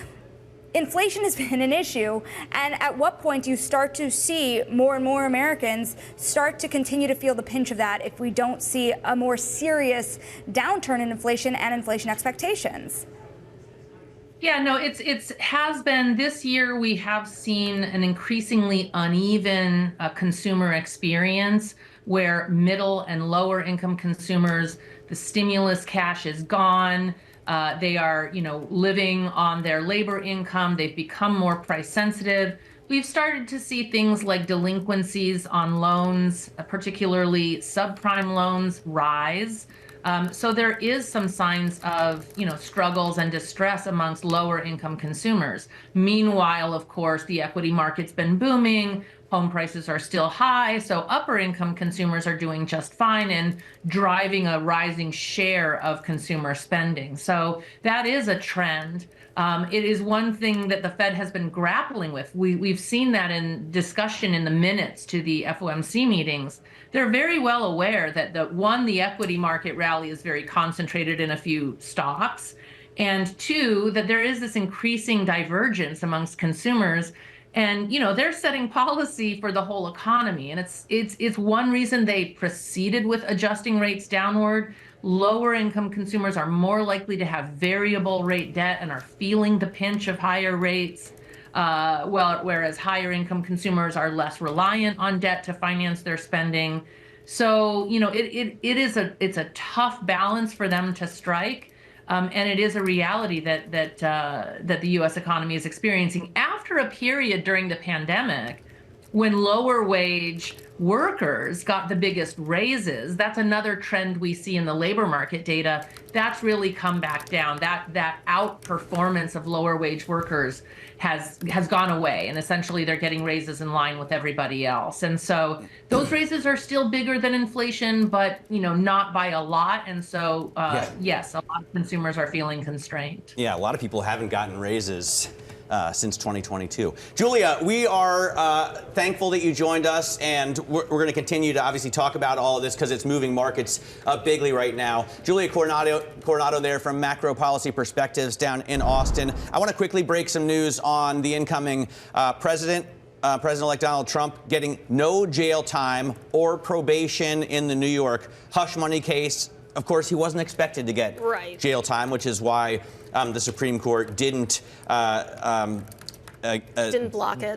inflation has been an issue, and at what point do you start to see more and more Americans start to continue to feel the pinch of that if we don't see a more serious downturn in inflation and inflation expectations? Yeah, no, it has been this year. We have seen an increasingly uneven consumer experience where middle and lower income consumers, the stimulus cash is gone. They are, living on their labor income. They've become more price sensitive. We've started to see things like delinquencies on loans, particularly subprime loans, rise. So there is some signs of, struggles and distress amongst lower income consumers. Meanwhile, of course, the equity market's been booming. Home prices are still high, so upper income consumers are doing just fine and driving a rising share of consumer spending. So that is a trend. It is one thing that the Fed has been grappling with. We've seen that in discussion in the minutes to the FOMC meetings. They're very well aware that the equity market rally is very concentrated in a few stocks, and two, that there is this increasing divergence amongst consumers. And they're setting policy for the whole economy, and it's one reason they proceeded with adjusting rates downward. Lower income consumers are more likely to have variable rate debt and are feeling the pinch of higher rates, whereas higher income consumers are less reliant on debt to finance their spending. So it's a tough balance for them to strike. And it is a reality that the U.S. economy is experiencing after a period during the pandemic when lower wage workers got the biggest raises. That's another trend we see in the labor market data. That's really come back down. That outperformance of lower wage workers has gone away, and essentially they're getting raises in line with everybody else. And so those raises are still bigger than inflation, but not by a lot. And so yes, a lot of consumers are feeling constrained. Yeah, a lot of people haven't gotten raises since 2022. Julia, we are thankful that you joined us, and we're going to continue to obviously talk about all of this because it's moving markets bigly right now. Julia Coronado there from Macropolicy Perspectives down in Austin. I want to quickly break some news on the incoming President-elect Donald Trump getting no jail time or probation in the New York hush money case. Of course, he wasn't expected to get jail time, which is why the Supreme Court didn't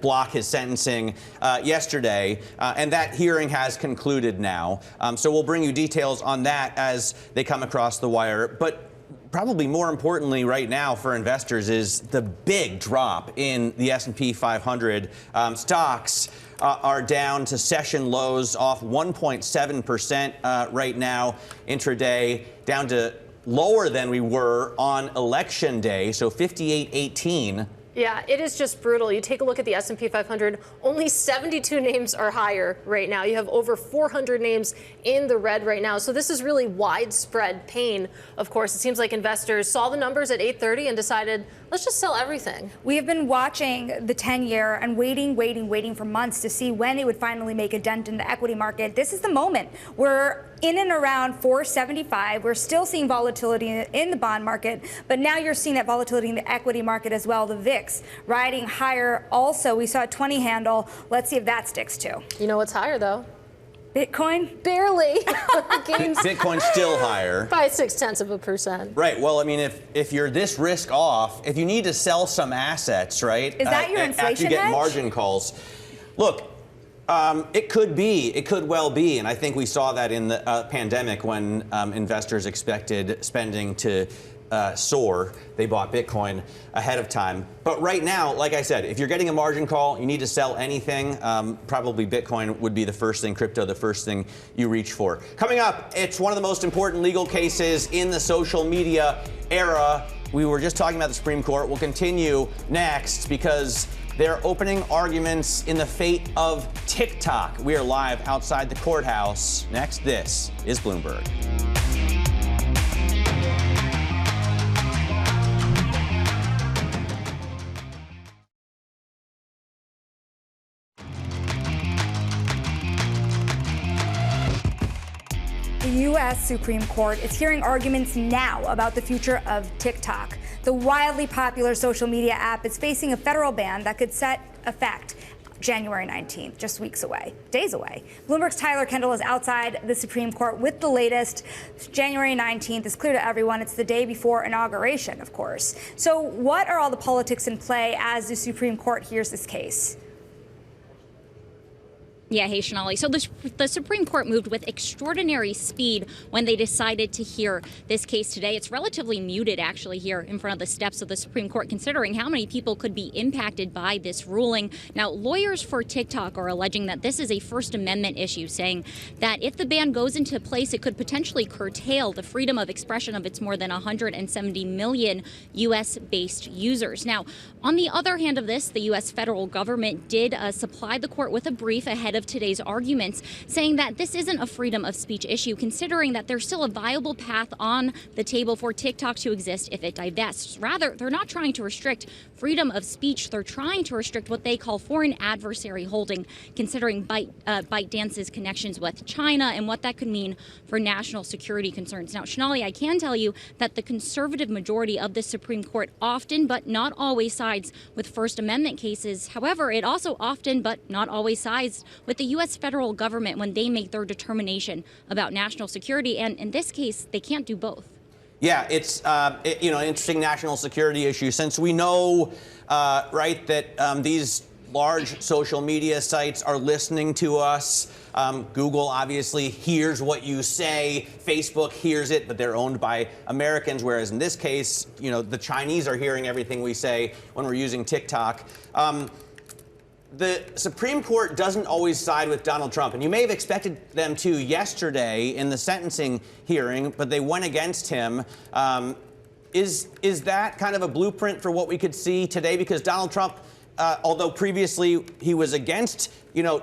block his sentencing yesterday, and that hearing has concluded now. So we'll bring you details on that as they come across the wire. But probably more importantly right now for investors is the big drop in the S&P 500. Stocks are down to session lows, off 1.7% right now, intraday, down to lower than we were on election day, so 58.18. Yeah, it is just brutal. You take a look at the S&P 500, only 72 names are higher right now. You have over 400 names in the red right now. So this is really widespread pain. Of course, it seems like investors saw the numbers at 8:30 and decided, let's just sell everything. We have been watching the 10-year and waiting for months to see when it would finally make a dent in the equity market. This is the moment. We're in and around 475. We're still seeing volatility in the bond market, but now you're seeing that volatility in the equity market as well. The VIX riding higher. Also, we saw a 20 handle. Let's see if that sticks too. You know what's higher though? Bitcoin? Barely. Bitcoin's still higher. By 0.6%. Right. Well, I mean, if you're this risk off, if you need to sell some assets, right? Is that your inflation after you get hedge? margin calls. Look, it could well be. And I think we saw that in the pandemic when investors expected spending to soar. They bought Bitcoin ahead of time. But right now, like I said, if you're getting a margin call, you need to sell anything. Probably Bitcoin would be the first thing, crypto the first thing you reach for. Coming up, it's one of the most important legal cases in the social media era. we were just talking about the Supreme Court. We'll continue next because they're opening arguments in the fate of TikTok. We are live outside the courthouse. Next, this is Bloomberg. The U.S. Supreme Court is hearing arguments now about the future of TikTok. The wildly popular social media app is facing a federal ban that could set effect January 19th, just weeks away, days away. Bloomberg's Tyler Kendall is outside the Supreme Court with the latest. January 19th is clear to everyone. It's the day before inauguration, of course. So what are all the politics in play as the Supreme Court hears this case? Yeah, hey, Sonali. So the Supreme Court moved with extraordinary speed when they decided to hear this case today. It's relatively muted, actually, here in front of the steps of the Supreme Court, considering how many people could be impacted by this ruling. Now, lawyers for TikTok are alleging that this is a First Amendment issue, saying that if the ban goes into place, it could potentially curtail the freedom of expression of its more than 170 million U.S.-based users. Now, on the other hand of this, the U.S. federal government did supply the court with a brief ahead of today's arguments, saying that this isn't a freedom of speech issue, considering that there's still a viable path on the table for TikTok to exist if it divests. Rather, they're not trying to restrict freedom of speech. They're trying to restrict what they call foreign adversary holding, considering ByteDance's connections with China and what that could mean for national security concerns. Now, Sonali, I can tell you that the conservative majority of the Supreme Court often, but not always, sides with First Amendment cases. However, it also often, but not always, sides with the U.S. federal government when they make their determination about national security. And in this case, they can't do both. Yeah, it's an interesting national security issue, since we know, right, that these large social media sites are listening to us. Google obviously hears what you say. Facebook hears it, but they're owned by Americans, whereas in this case, the Chinese are hearing everything we say when we're using TikTok. The Supreme Court doesn't always side with Donald Trump, and you may have expected them to yesterday in the sentencing hearing, but they went against him. Is that kind of a blueprint for what we could see today? Because Donald Trump, although previously he was against,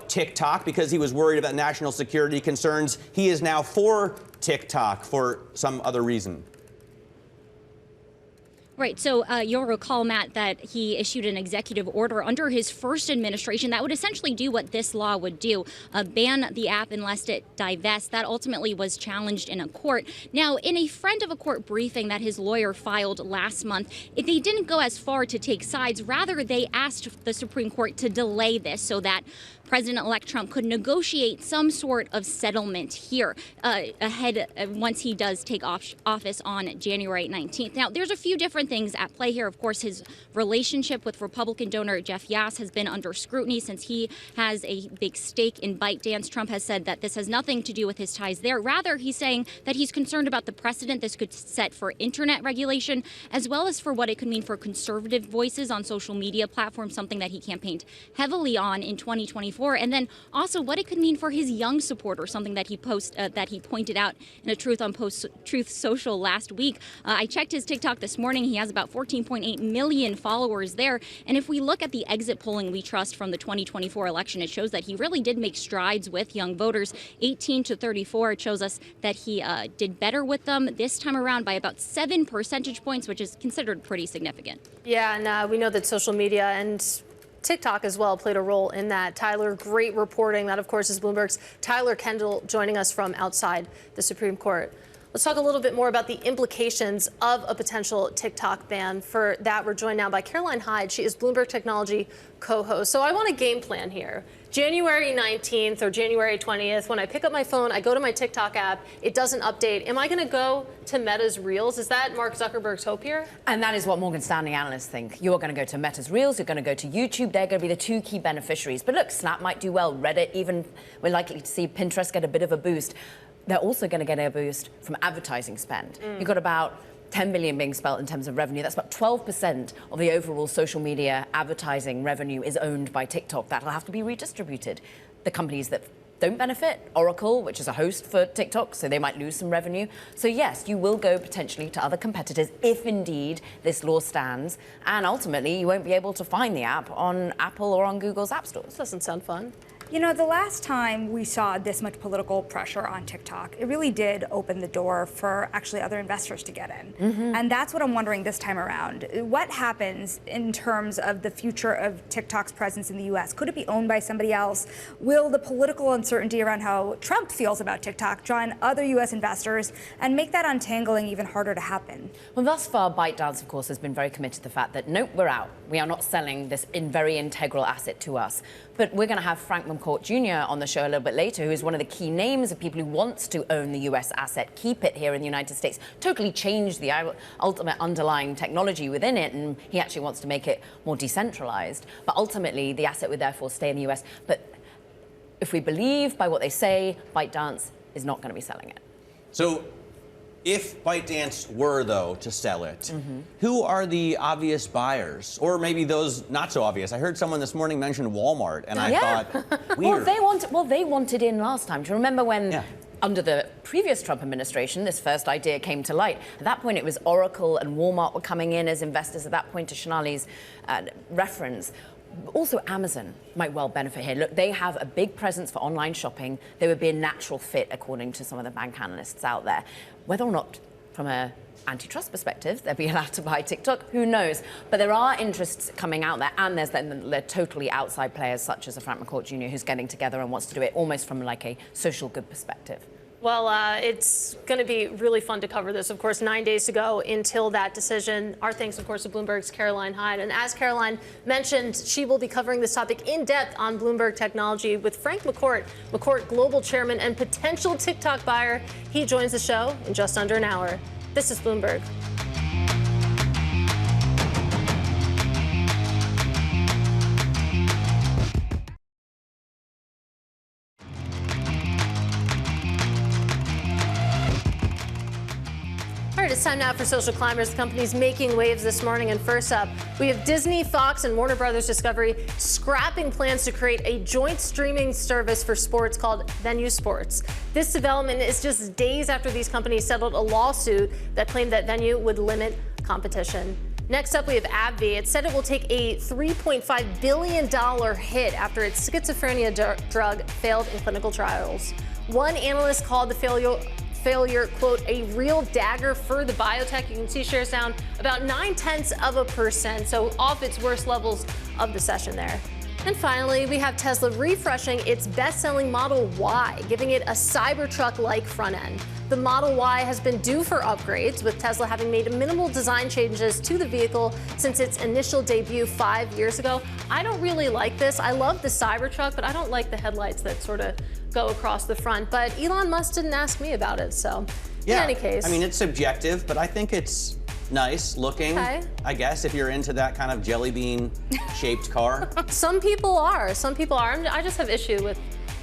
TikTok because he was worried about national security concerns, he is now for TikTok for some other reason. Right. So you'll recall, Matt, that he issued an executive order under his first administration that would essentially do what this law would do, ban the app unless it divests. That ultimately was challenged in a court. Now, in a friend of a court briefing that his lawyer filed last month, they didn't go as far to take sides. Rather, they asked the Supreme Court to delay this so that President-elect Trump could negotiate some sort of settlement here ahead once he does take office on January 19th. Now, there's a few different things at play here. Of course, his relationship with Republican donor Jeff Yass has been under scrutiny since he has a big stake in ByteDance. Trump has said that this has nothing to do with his ties there. Rather, he's saying that he's concerned about the precedent this could set for internet regulation, as well as for what it could mean for conservative voices on social media platforms, something that he campaigned heavily on in 2024. And then also what it could mean for his young supporters, something that he pointed out in a Truth Social last week. I checked his TikTok this morning. He has about 14.8 million followers there. And if we look at the exit polling we trust from the 2024 election, it shows that he really did make strides with young voters. 18 to 34, it shows us that he did better with them this time around by about 7 percentage points, which is considered pretty significant. Yeah, and we know that social media and TikTok as well played a role in that. Tyler, great reporting. That, of course, is Bloomberg's Tyler Kendall joining us from outside the Supreme Court. Let's talk a little bit more about the implications of a potential TikTok ban. For that, we're joined now by Caroline Hyde. She is Bloomberg Technology co-host. So I want a game plan here. January 19th or January 20th, when I pick up my phone, I go to my TikTok app, it doesn't update. Am I going to go to Meta's Reels? Is that Mark Zuckerberg's hope here? And that is what Morgan Stanley analysts think. You're going to go to Meta's Reels, you're going to go to YouTube. They're going to be the two key beneficiaries. But look, Snap might do well. Reddit, even, we're likely to see Pinterest get a bit of a boost. They're also going to get a boost from advertising spend. You've got about 10 billion being spent in terms of revenue. That's about 12% of the overall social media advertising revenue is owned by TikTok. That'll have to be redistributed. The companies that don't benefit. Oracle, which is a host for TikTok, so they might lose some revenue. So yes, you will go potentially to other competitors if indeed this law stands. And ultimately, you won't be able to find the app on Apple or on Google's app stores. Doesn't sound fun. You know, the last time we saw this much political pressure on TikTok, it really did open the door for actually other investors to get in. And that's what I'm wondering this time around. What happens in terms of the future of TikTok's presence in the U.S.? Could it be owned by somebody else? Will the political uncertainty around how Trump feels about TikTok draw in other U.S. investors and make that untangling even harder to happen? Well, thus far, ByteDance, of course, has been very committed to the fact that, nope, we're out. We are not selling this very integral asset to us. But we're going to have Frank McCourt Jr. on the show a little bit later, who is one of the key names of people who wants to own the U.S. asset, keep it here in the United States, totally change the ultimate underlying technology within it, and he actually wants to make it more decentralized. But ultimately, the asset would therefore stay in the U.S. But if we believe by what they say, ByteDance is not going to be selling it. So if ByteDance were, though, to sell it, who are the obvious buyers? Or maybe those not so obvious? I heard someone this morning mention Walmart, and I thought, weird. They wanted in last time. Do you remember when, under the previous Trump administration, this first idea came to light? At that point, it was Oracle and Walmart were coming in as investors at that point, to Sonali's reference. Also, Amazon might well benefit here. Look, they have a big presence for online shopping. They would be a natural fit, according to some of the bank analysts out there. Whether or not, from an antitrust perspective, they'll be allowed to buy TikTok, who knows? But there are interests coming out there, and there's the totally outside players, such as a Frank McCourt Jr., who's getting together and wants to do it almost from like a social good perspective. Well, it's going to be really fun to cover this. Of course, 9 days to go until that decision. Our thanks, of course, to Bloomberg's Caroline Hyde. And as Caroline mentioned, she will be covering this topic in depth on Bloomberg Technology with Frank McCourt, Global Chairman and potential TikTok buyer. He joins the show in just under an hour. This is Bloomberg. It's time now for Social Climbers, the companies making waves this morning. And first up, we have Disney, Fox, and Warner Brothers Discovery scrapping plans to create a joint streaming service for sports called Venue Sports. This development is just days after these companies settled a lawsuit that claimed that Venue would limit competition. Next up, we have AbbVie. It said it will take a $3.5 billion hit after its schizophrenia drug failed in clinical trials. One analyst called the failure, quote, a real dagger for the biotech. You can see shares down about 0.9%, so off its worst levels of the session there. And finally, we have Tesla refreshing its best-selling Model Y, giving it a Cybertruck-like front end. The Model Y has been due for upgrades, with Tesla having made minimal design changes to the vehicle since its initial debut 5 years ago. I don't really like this. I love the Cybertruck, but I don't like the headlights that sort of go across the front. But Elon Musk didn't ask me about it, so in any case. I mean, it's subjective, but I think it's nice looking, I guess, if you're into that kind of jelly bean shaped car. Some people are. I just have issue with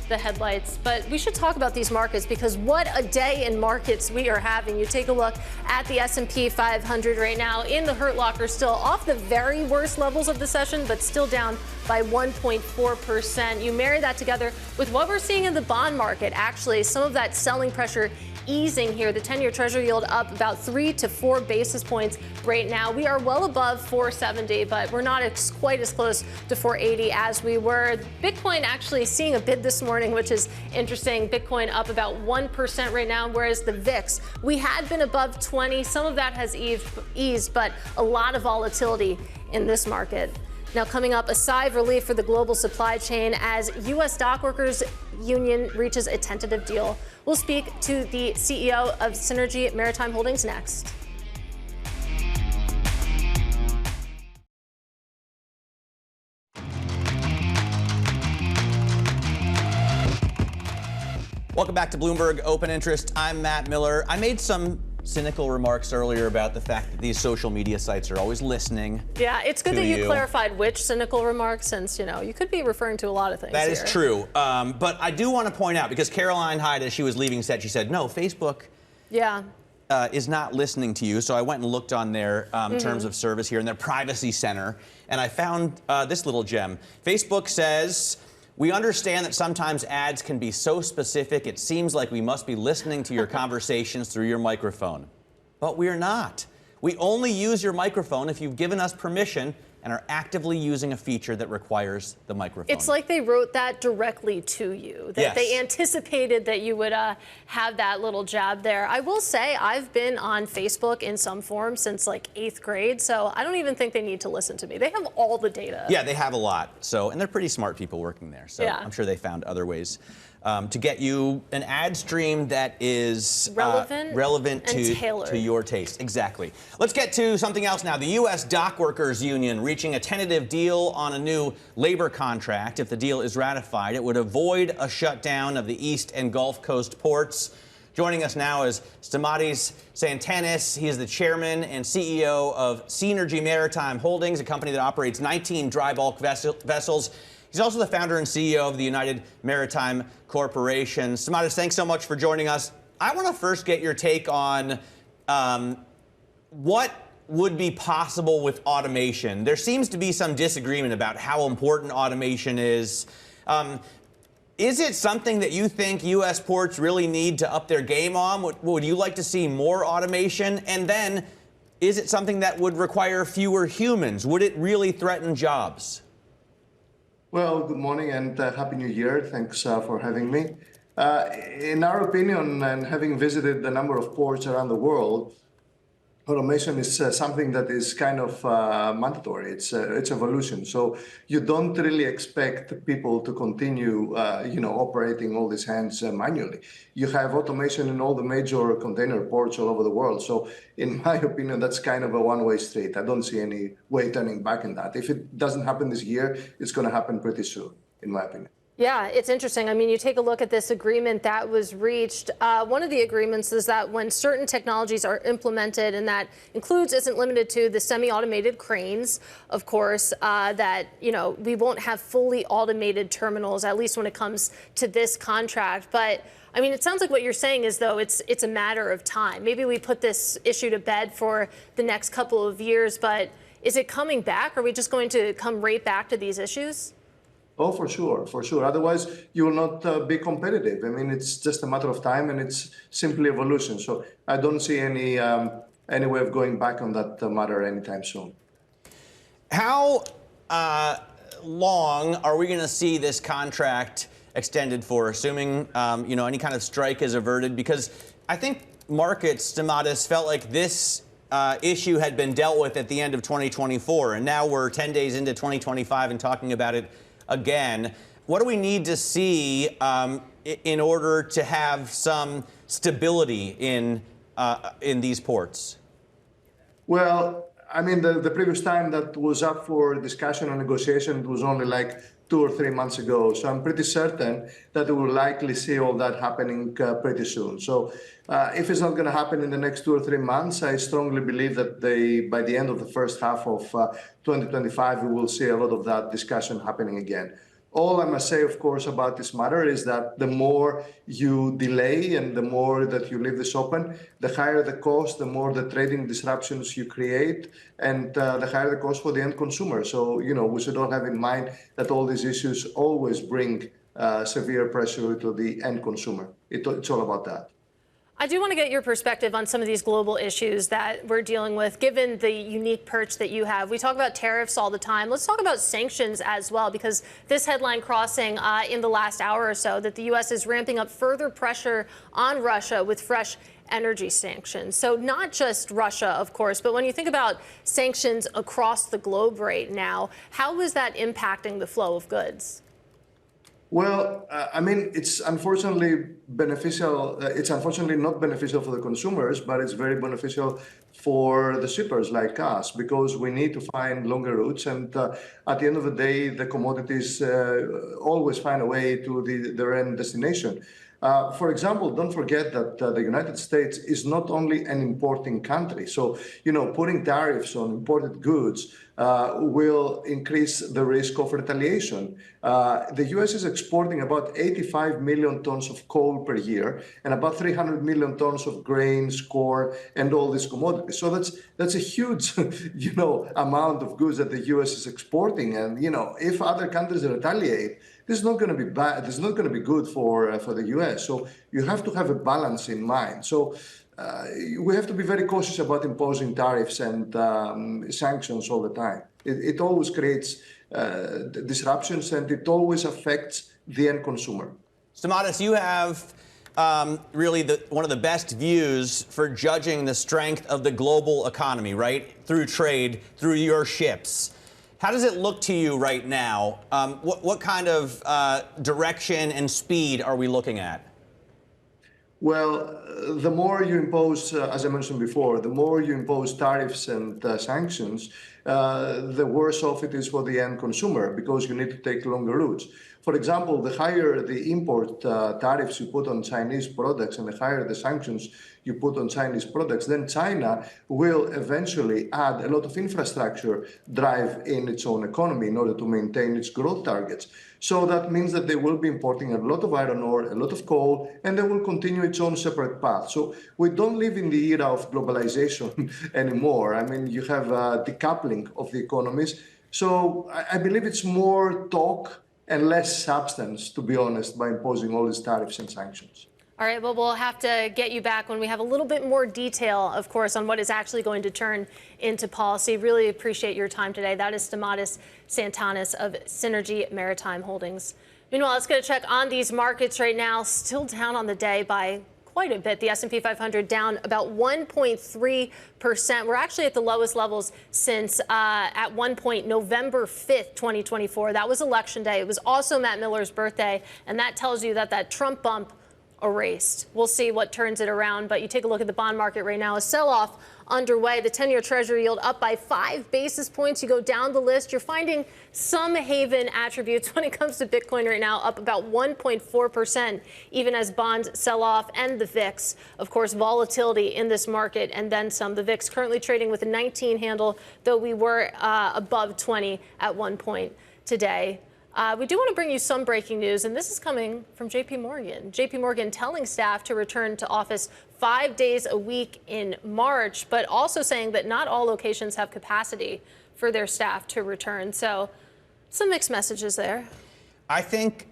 the headlights. But we should talk about these markets, because what a day in markets we are having. You take a look at the S&P 500 right now in the Hurt Locker, still off the very worst levels of the session, but still down by 1.4%. You marry that together with what we're seeing in the bond market. Actually, some of that selling pressure easing here. The 10-year Treasury yield up about 3 to 4 basis points right now. We are well above 470, but we're not quite as close to 480 as we were. Bitcoin actually seeing a bid this morning, which is interesting. Bitcoin up about 1% right now, whereas the VIX, we had been above 20. Some of that has eased, but a lot of volatility in this market. Now, coming up, a sigh of relief for the global supply chain as U.S. Dockworkers Union reaches a tentative deal. We'll speak to the CEO of Seanergy Maritime Holdings next. Welcome back to Bloomberg Open Interest. I'm Matt Miller. I made some cynical remarks earlier about the fact that these social media sites are always listening. Yeah, it's good that you clarified which cynical remarks, since, you know, you could be referring to a lot of things. That is true. But I do want to point out, because Caroline Hyde, as she was leaving set, she said, no, Facebook is not listening to you. So I went and looked on their terms of service here in their privacy center, and I found this little gem. Facebook says, We understand that sometimes ads can be so specific, it seems like we must be listening to your conversations through your microphone. But we're not. We only use your microphone if you've given us permission and are actively using a feature that requires the microphone. It's like they wrote that directly to you, that Yes. they anticipated that you would have that little jab there. I will say I've been on Facebook in some form since like 8th grade, so I don't even think they need to listen to me. They have all the data. Yeah, they have a lot. So, and they're pretty smart people working there. So Yeah. I'm sure they found other ways to get you an ad stream that is relevant and to tailored. your taste. Exactly. Let's get to something else now. The U.S. Dock Workers Union reaching a tentative deal on a new labor contract. If the deal is ratified, it would avoid a shutdown of the East and Gulf Coast ports. Joining us now is Stamatis Tsantanis. He is the chairman and CEO of Seanergy Maritime Holdings, a company that operates 19 dry bulk vessels. He's also the founder and CEO of the United Maritime Corporation. Stamatis, thanks so much for joining us. I want to first get your take on what would be possible with automation. There seems to be some disagreement about how important automation is. Is it something that you think U.S. ports really need to up their game on? Would you like to see more automation? And then, is it something that would require fewer humans? Would it really threaten jobs? Well, good morning and Happy New Year. Thanks for having me. In our opinion, and having visited a number of ports around the world, automation is something that is kind of mandatory. It's evolution. So you don't really expect people to continue, operating all these hands manually. You have automation in all the major container ports all over the world. So in my opinion, that's kind of a one-way street. I don't see any way turning back in that. If it doesn't happen this year, it's going to happen pretty soon, in my opinion. Yeah, it's interesting. I mean, you take a look at this agreement that was reached. One of the agreements is that when certain technologies are implemented, and that includes, isn't limited to, the semi-automated cranes, of course, that, we won't have fully automated terminals, at least when it comes to this contract. But I mean, it sounds like what you're saying is, though, it's a matter of time. Maybe we put this issue to bed for the next couple of years, but is it coming back? Are we just going to come right back to these issues? Oh, for sure, for sure. Otherwise, you will not be competitive. I mean, it's just a matter of time, and it's simply evolution. So I don't see any way of going back on that matter anytime soon. How long are we going to see this contract extended for, assuming any kind of strike is averted? Because I think markets, Stamatis, felt like this issue had been dealt with at the end of 2024, and now we're 10 days into 2025 and talking about it again. What do we need to see in order to have some stability in these ports? Well, I mean, the previous time that was up for discussion or negotiation, it was only like 2 or 3 months ago. So I'm pretty certain that we will likely see all that happening pretty soon. So if it's not going to happen in the next 2 or 3 months, I strongly believe that by the end of the first half of 2025, we will see a lot of that discussion happening again. All I must say, of course, about this matter is that the more you delay and the more that you leave this open, the higher the cost, the more the trading disruptions you create, and the higher the cost for the end consumer. So, we should all have in mind that all these issues always bring severe pressure to the end consumer. It's all about that. I do want to get your perspective on some of these global issues that we're dealing with, given the unique perch that you have. We talk about tariffs all the time. Let's talk about sanctions as well, because this headline crossing in the last hour or so that the U.S. is ramping up further pressure on Russia with fresh energy sanctions. So not just Russia, of course, but when you think about sanctions across the globe right now, how is that impacting the flow of goods? Well, I mean, it's unfortunately beneficial. It's unfortunately not beneficial for the consumers, but it's very beneficial for the shippers like us, because we need to find longer routes. And at the end of the day, the commodities always find a way to their end destination. For example, don't forget that the United States is not only an importing country. So, putting tariffs on imported goods will increase the risk of retaliation. The U.S. is exporting about 85 million tons of coal per year and about 300 million tons of grains, corn, and all these commodities. So that's a huge, amount of goods that the U.S. is exporting. And if other countries retaliate, this is not going to be bad. This is not going to be good for the U.S. So you have to have a balance in mind. So we have to be very cautious about imposing tariffs and sanctions all the time. It always creates disruptions, and it always affects the end consumer. Stamatis, you have really one of the best views for judging the strength of the global economy, right? Through trade, through your ships. How does it look to you right now? What kind of direction and speed are we looking at? Well, the more you impose, as I mentioned before, the more you impose tariffs and sanctions, the worse off it is for the end consumer, because you need to take longer routes. For example, the higher the import tariffs you put on Chinese products and the higher the sanctions you put on Chinese products, then China will eventually add a lot of infrastructure drive in its own economy in order to maintain its growth targets. So that means that they will be importing a lot of iron ore, a lot of coal, and they will continue its own separate path. So we don't live in the era of globalization anymore. I mean, you have decoupling of the economies. So I believe it's more talk and less substance, to be honest, by imposing all these tariffs and sanctions. All right, well, we'll have to get you back when we have a little bit more detail, of course, on what is actually going to turn into policy. Really appreciate your time today. That is Stamatis Tsantanis of Seanergy Maritime Holdings. Meanwhile, let's get a check on these markets right now. Still down on the day by quite a bit. The S&P 500 down about 1.3%. We're actually at the lowest levels since at one point November 5th, 2024. That was election day. It was also Matt Miller's birthday, and that tells you that that Trump bump erased. We'll see what turns it around, but you take a look at the bond market right now, a sell-off underway. The 10-year Treasury yield up by 5 basis points. You go down the list, you're finding some haven attributes when it comes to Bitcoin right now, up about 1.4%, even as bonds sell off, and the VIX. Of course, volatility in this market, and then some. The VIX currently trading with a 19 handle, though we were above 20 at one point today. We do want to bring you some breaking news, and this is coming from JP Morgan. JP Morgan telling staff to return to office 5 days a week in March, but also saying that not all locations have capacity for their staff to return. So some mixed messages there. I think,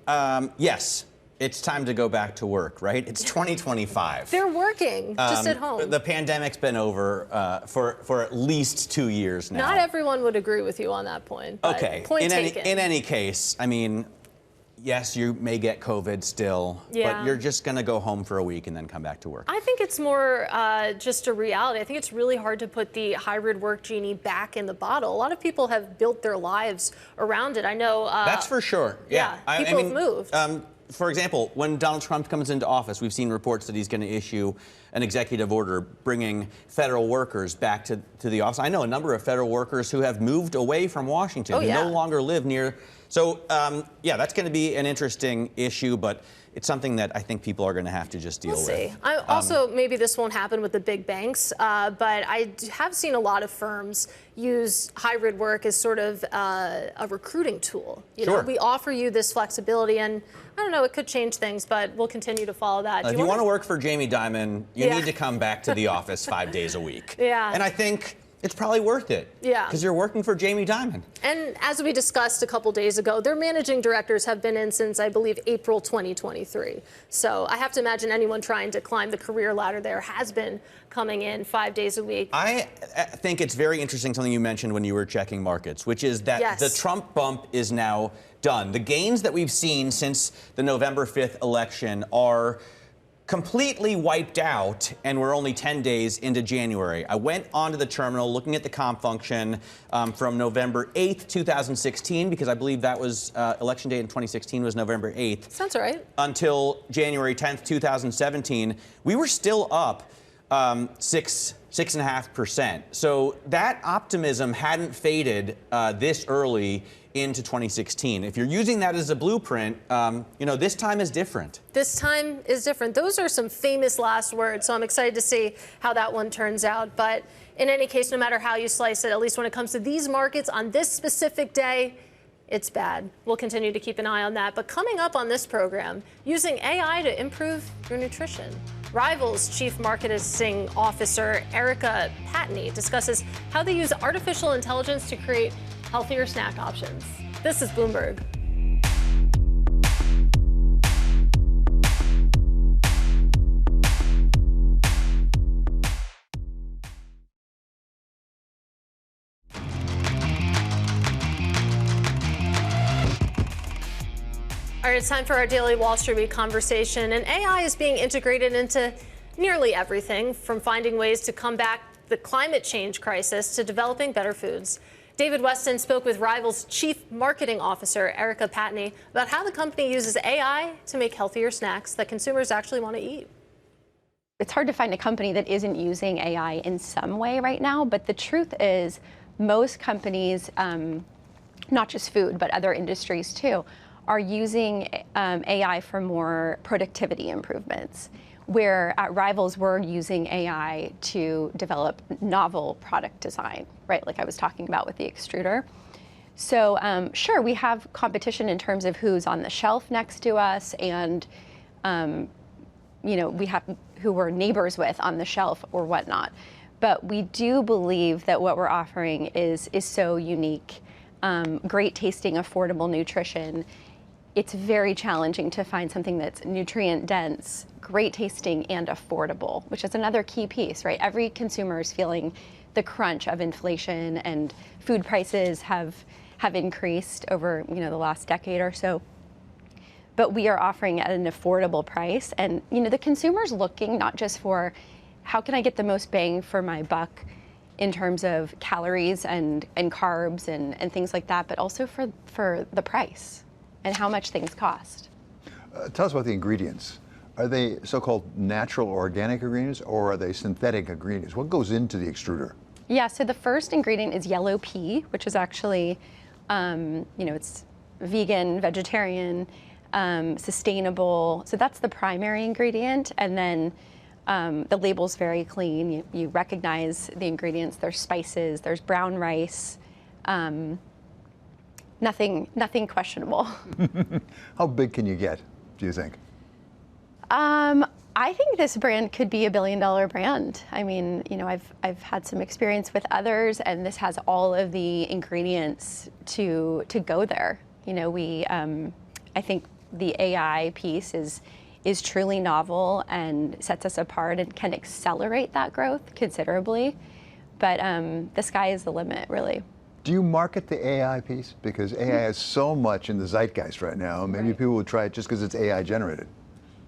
yes, it's time to go back to work, right? It's 2025. They're working, just at home. The pandemic's been over for at least 2 years now. Not everyone would agree with you on that point. But okay. Point taken. In any case, I mean, yes, you may get COVID still, but you're just going to go home for a week and then come back to work. I think it's more just a reality. I think it's really hard to put the hybrid work genie back in the bottle. A lot of people have built their lives around it. I know. That's for sure. Yeah. People have moved. For example, when Donald Trump comes into office, we've seen reports that he's going to issue an executive order bringing federal workers back to the office. I know a number of federal workers who have moved away from Washington, who no longer live near. So, yeah, that's going to be an interesting issue, but it's something that I think people are going to have to just deal with. We'll see. Also, maybe this won't happen with the big banks, but I have seen a lot of firms use hybrid work as sort of a recruiting tool. You know, we offer you this flexibility, and I don't know, it could change things, but we'll continue to follow that. If you want to work for Jamie Dimon, you need to come back to the office 5 days a week. And I think it's probably worth it. Because you're working for Jamie Dimon. And as we discussed a couple days ago, their managing directors have been in since, I believe, April 2023. So I have to imagine anyone trying to climb the career ladder there has been coming in 5 days a week. I think it's very interesting, something you mentioned when you were checking markets, which is that the Trump bump is now done. The gains that we've seen since the November 5th election are completely wiped out, and we're only 10 days into January. I went onto the terminal looking at the comp function from November 8th, 2016, because I believe that was election day in 2016 was November 8th. Sounds right. Until January 10th, 2017. We were still up 6.5%. So that optimism hadn't faded this early into 2016. If you're using that as a blueprint, you know, this time is different. This time is different. Those are some famous last words, so I'm excited to see how that one turns out. But In any case, no matter how you slice it, at least when it comes to these markets on this specific day, it's bad. We'll continue to keep an eye on that. But coming up on this program, using AI to improve your nutrition. Rival's Chief Marketing Officer Erica Patney discusses how they use artificial intelligence to create healthier snack options. This is Bloomberg. All right, it's time for our daily Wall Street Week conversation. And AI is being integrated into nearly everything, from finding ways to combat the climate change crisis to developing better foods. David Weston spoke with Rival's Chief Marketing Officer, Erica Patney, about how the company uses AI to make healthier snacks that consumers actually want to eat. It's hard to find a company that isn't using AI in some way right now, but the truth is most companies, not just food, but other industries too, are using AI for more productivity improvements, where at Rivals we're using AI to develop novel product design, right? Like I was talking about with the extruder. So sure, we have competition in terms of who's on the shelf next to us, and we have who we're neighbors with on the shelf or whatnot. But we do believe that what we're offering is so unique, great tasting, affordable nutrition. It's very challenging to find something that's nutrient dense, great tasting, and affordable, which is another key piece, right? Every consumer is feeling the crunch of inflation, and food prices have increased over the last decade or so. But we are offering at an affordable price, and the consumer's looking not just for how can I get the most bang for my buck in terms of calories and carbs and things like that, but also for the price and how much things cost. Tell us about the ingredients. Are they so-called natural or organic ingredients, or are they synthetic ingredients? What goes into the extruder? Yeah, so the first ingredient is yellow pea, which is actually, it's vegan, vegetarian, sustainable. So that's the primary ingredient. And then the label's very clean. You recognize the ingredients. There's spices, there's brown rice, nothing questionable. How big can you get, do you think? I think this brand could be $1 billion brand. I mean, I've had some experience with others, and this has all of the ingredients to go there. I think the AI piece is truly novel and sets us apart and can accelerate that growth considerably. But the sky is the limit, really. Do you market the AI piece? Because AI is so much in the zeitgeist right now. Maybe people will try it just because it's AI generated.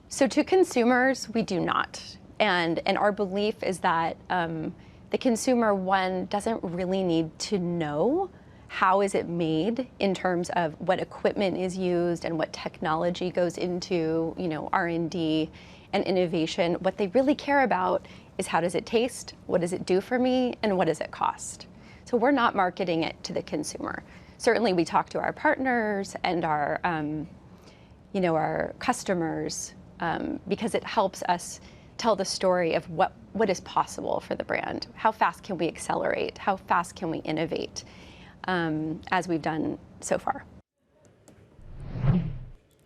So to consumers, we do not. And our belief is that the consumer, one, doesn't really need to know how is it made in terms of what equipment is used and what technology goes into, R&D and innovation. What they really care about is how does it taste, what does it do for me, and what does it cost? So we're not marketing it to the consumer. Certainly we talk to our partners and our, our customers because it helps us tell the story of what is possible for the brand. How fast can we accelerate? How fast can we innovate? As we've done so far.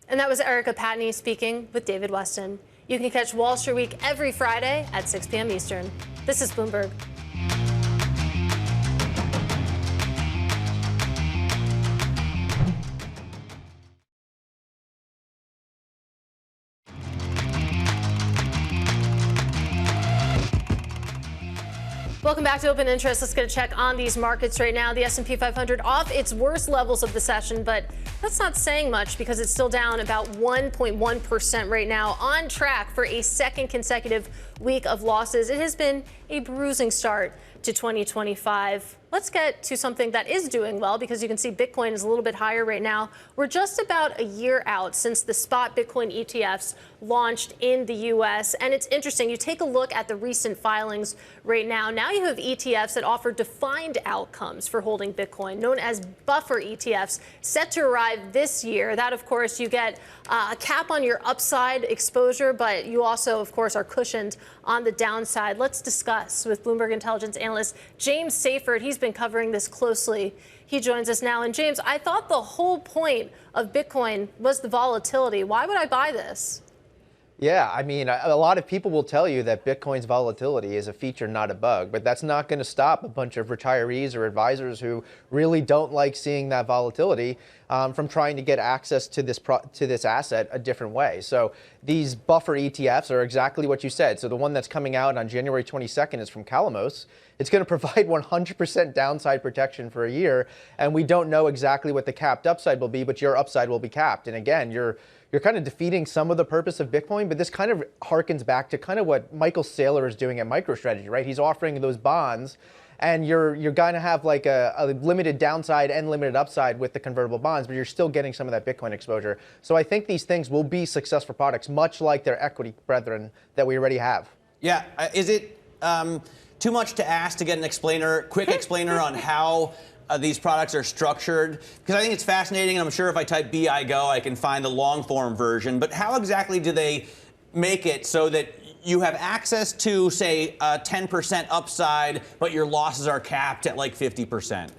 And that was Erica Patney speaking with David Weston. You can catch Wall Street Week every Friday at 6 p.m. Eastern. This is Bloomberg. Welcome back to Open Interest. Let's get a check on these markets right now. The S&P 500 off its worst levels of the session, but that's not saying much because it's still down about 1.1% right now, on track for a second consecutive week of losses. It has been a bruising start to 2025. Let's get to something that is doing well, because you can see Bitcoin is a little bit higher right now. We're just about a year out since the spot Bitcoin ETFs launched in the U.S. And it's interesting. You take a look at the recent filings right now. Now you have ETFs that offer defined outcomes for holding Bitcoin, known as buffer ETFs, set to arrive this year. That, of course, you get a cap on your upside exposure, but you also, of course, are cushioned on the downside. Let's discuss with Bloomberg Intelligence analyst James Seyfert. He's been covering this closely. He joins us now. And James, I thought the whole point of Bitcoin was the volatility. Why would I buy this? Yeah, I mean, a lot of people will tell you that Bitcoin's volatility is a feature, not a bug, but that's not going to stop a bunch of retirees or advisors who really don't like seeing that volatility from trying to get access to this asset a different way. So these buffer ETFs are exactly what you said. So the one that's coming out on January 22nd is from Calamos. It's going to provide 100% downside protection for a year, and we don't know exactly what the capped upside will be, but your upside will be capped. And again, you're kind of defeating some of the purpose of Bitcoin, but this kind of harkens back to kind of what Michael Saylor is doing at MicroStrategy, right? He's offering those bonds, and you're going to have like a limited downside and limited upside with the convertible bonds, but you're still getting some of that Bitcoin exposure. So I think these things will be successful products, much like their equity brethren that we already have. Yeah, is it too much to ask to get an quick explainer on how these products are structured? Because I think it's fascinating, and I'm sure if I type BIGO, I can find the long form version. But how exactly do they make it so that you have access to, say, a 10% upside, but your losses are capped at like 50%?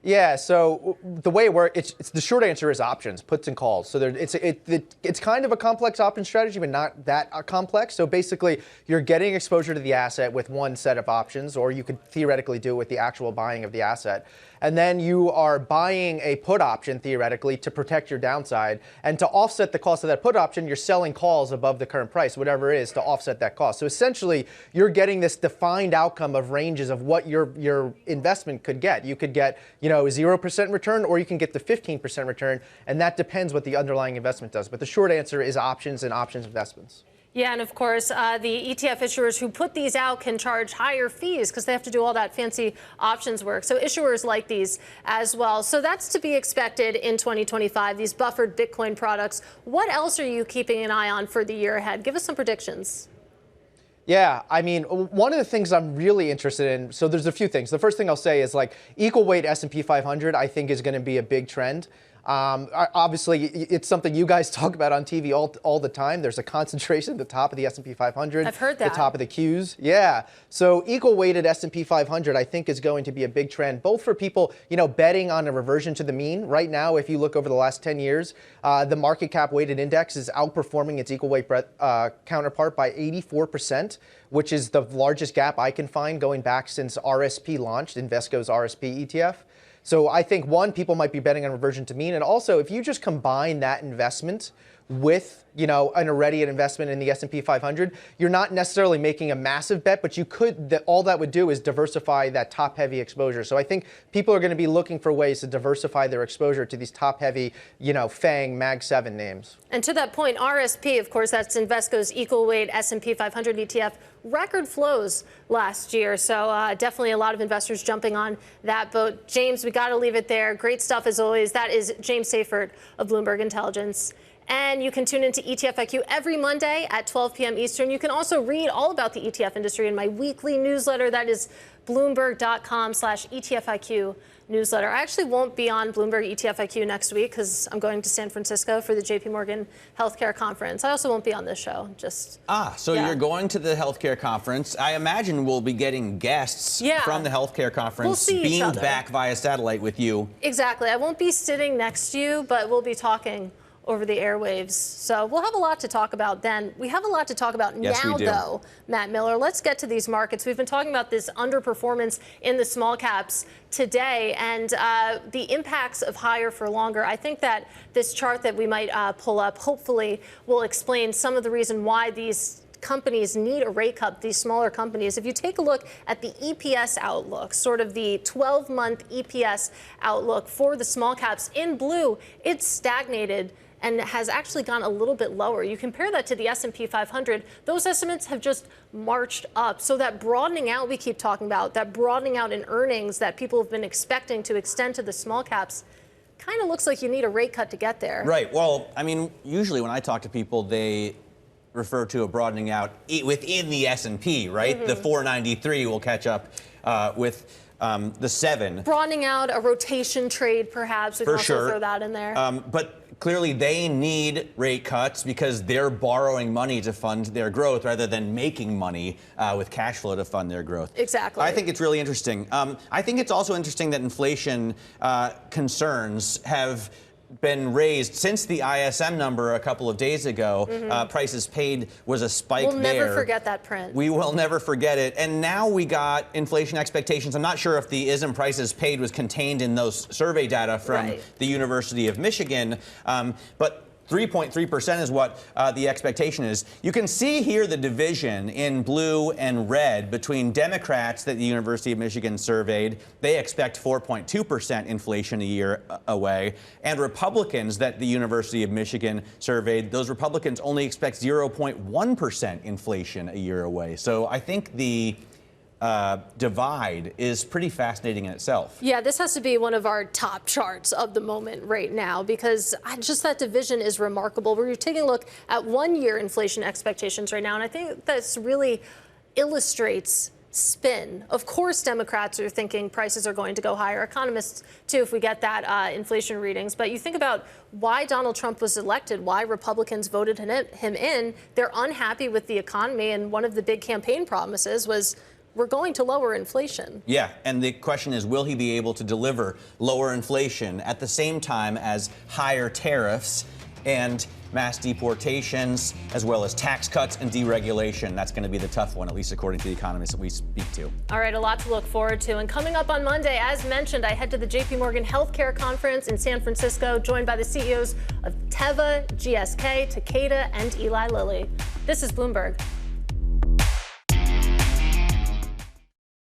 Yeah, so the way it works, it's the short answer is options, puts and calls. So it's kind of a complex option strategy, but not that complex. So basically, you're getting exposure to the asset with one set of options, or you could theoretically do it with the actual buying of the asset. And then you are buying a put option, theoretically, to protect your downside. And to offset the cost of that put option, you're selling calls above the current price, whatever it is, to offset that cost. So essentially, you're getting this defined outcome of ranges of what your investment could get. You could get, 0% return, or you can get the 15% return. And that depends what the underlying investment does. But the short answer is options and options investments. Yeah, and of course, the ETF issuers who put these out can charge higher fees because they have to do all that fancy options work. So issuers like these as well. So that's to be expected in 2025, these buffered Bitcoin products. What else are you keeping an eye on for the year ahead? Give us some predictions. Yeah, I mean, one of the things I'm really interested in, so there's a few things. The first thing I'll say is like equal weight S&P 500, I think is going to be a big trend. Obviously, it's something you guys talk about on TV all the time. There's a concentration at the top of the S&P 500. I've heard that. The top of the Qs. Yeah. So equal weighted S&P 500, I think, is going to be a big trend, both for people, betting on a reversion to the mean. Right now, if you look over the last 10 years, the market cap weighted index is outperforming its equal weight counterpart by 84%, which is the largest gap I can find going back since RSP launched, Invesco's RSP ETF. So I think, one, people might be betting on reversion to mean. And also, if you just combine that investment with, an already investment in the S&P 500, you're not necessarily making a massive bet, but you could, all that would do is diversify that top-heavy exposure. So I think people are going to be looking for ways to diversify their exposure to these top-heavy, FANG, Mag 7 names. And to that point, RSP, of course, that's Invesco's equal weight S&P 500 ETF, record flows last year. So definitely a lot of investors jumping on that boat. James, we got to leave it there. Great stuff as always. That is James Seyfert of Bloomberg Intelligence. And you can tune into ETF IQ every Monday at 12 p.m. Eastern. You can also read all about the ETF industry in my weekly newsletter. That is Bloomberg.com/ETF newsletter. I actually won't be on Bloomberg ETF IQ next week because I'm going to San Francisco for the JP Morgan Healthcare Conference. I also won't be on this show. So you're going to the healthcare conference. I imagine we'll be getting guests from the healthcare conference beamed back via satellite with you. Exactly. I won't be sitting next to you, but we'll be talking over the airwaves. So we'll have a lot to talk about then. We have a lot to talk about now, though, Matt Miller. Let's get to these markets. We've been talking about this underperformance in the small caps today and the impacts of higher for longer. I think that this chart that we might pull up hopefully will explain some of the reason why these companies need a rate cut, these smaller companies. If you take a look at the EPS outlook, sort of the 12-month EPS outlook for the small caps in blue, it's stagnated and has actually gone a little bit lower. You compare that to the S&P 500, those estimates have just marched up. So that broadening out we keep talking about, that broadening out in earnings that people have been expecting to extend to the small caps, kind of looks like you need a rate cut to get there. Right. Well, I mean, usually when I talk to people, they refer to a broadening out within the S&P, right? The 493 will catch up with the 7. Broadening out, a rotation trade, perhaps. We can also throw that in there. But clearly they need rate cuts because they're borrowing money to fund their growth rather than making money with cash flow to fund their growth. Exactly. I think it's really interesting. I think it's also interesting that inflation concerns have been raised since the ISM number a couple of days ago. Prices paid was a spike there. We'll never forget that print. We will never forget it. And now we got inflation expectations. I'm not sure if the ISM prices paid was contained in those survey data from the University of Michigan, but 3.3% is what the expectation is. You can see here the division in blue and red between Democrats that the University of Michigan surveyed. They expect 4.2% inflation a year away. And Republicans that the University of Michigan surveyed, those Republicans only expect 0.1% inflation a year away. So I think the divide is pretty fascinating in itself. Yeah, this has to be one of our top charts of the moment right now because just that division is remarkable. We're taking a look at 1-year inflation expectations right now, and I think this really illustrates spin. Of course, Democrats are thinking prices are going to go higher. Economists, too, if we get that inflation readings. But you think about why Donald Trump was elected, why Republicans voted him in. They're unhappy with the economy, and one of the big campaign promises was we're going to lower inflation. Yeah, and the question is, will he be able to deliver lower inflation at the same time as higher tariffs and mass deportations, as well as tax cuts and deregulation? That's going to be the tough one, at least according to the economists that we speak to. All right, a lot to look forward to. And coming up on Monday, as mentioned, I head to the JP Morgan Healthcare Conference in San Francisco, joined by the CEOs of Teva, GSK, Takeda, and Eli Lilly. This is Bloomberg.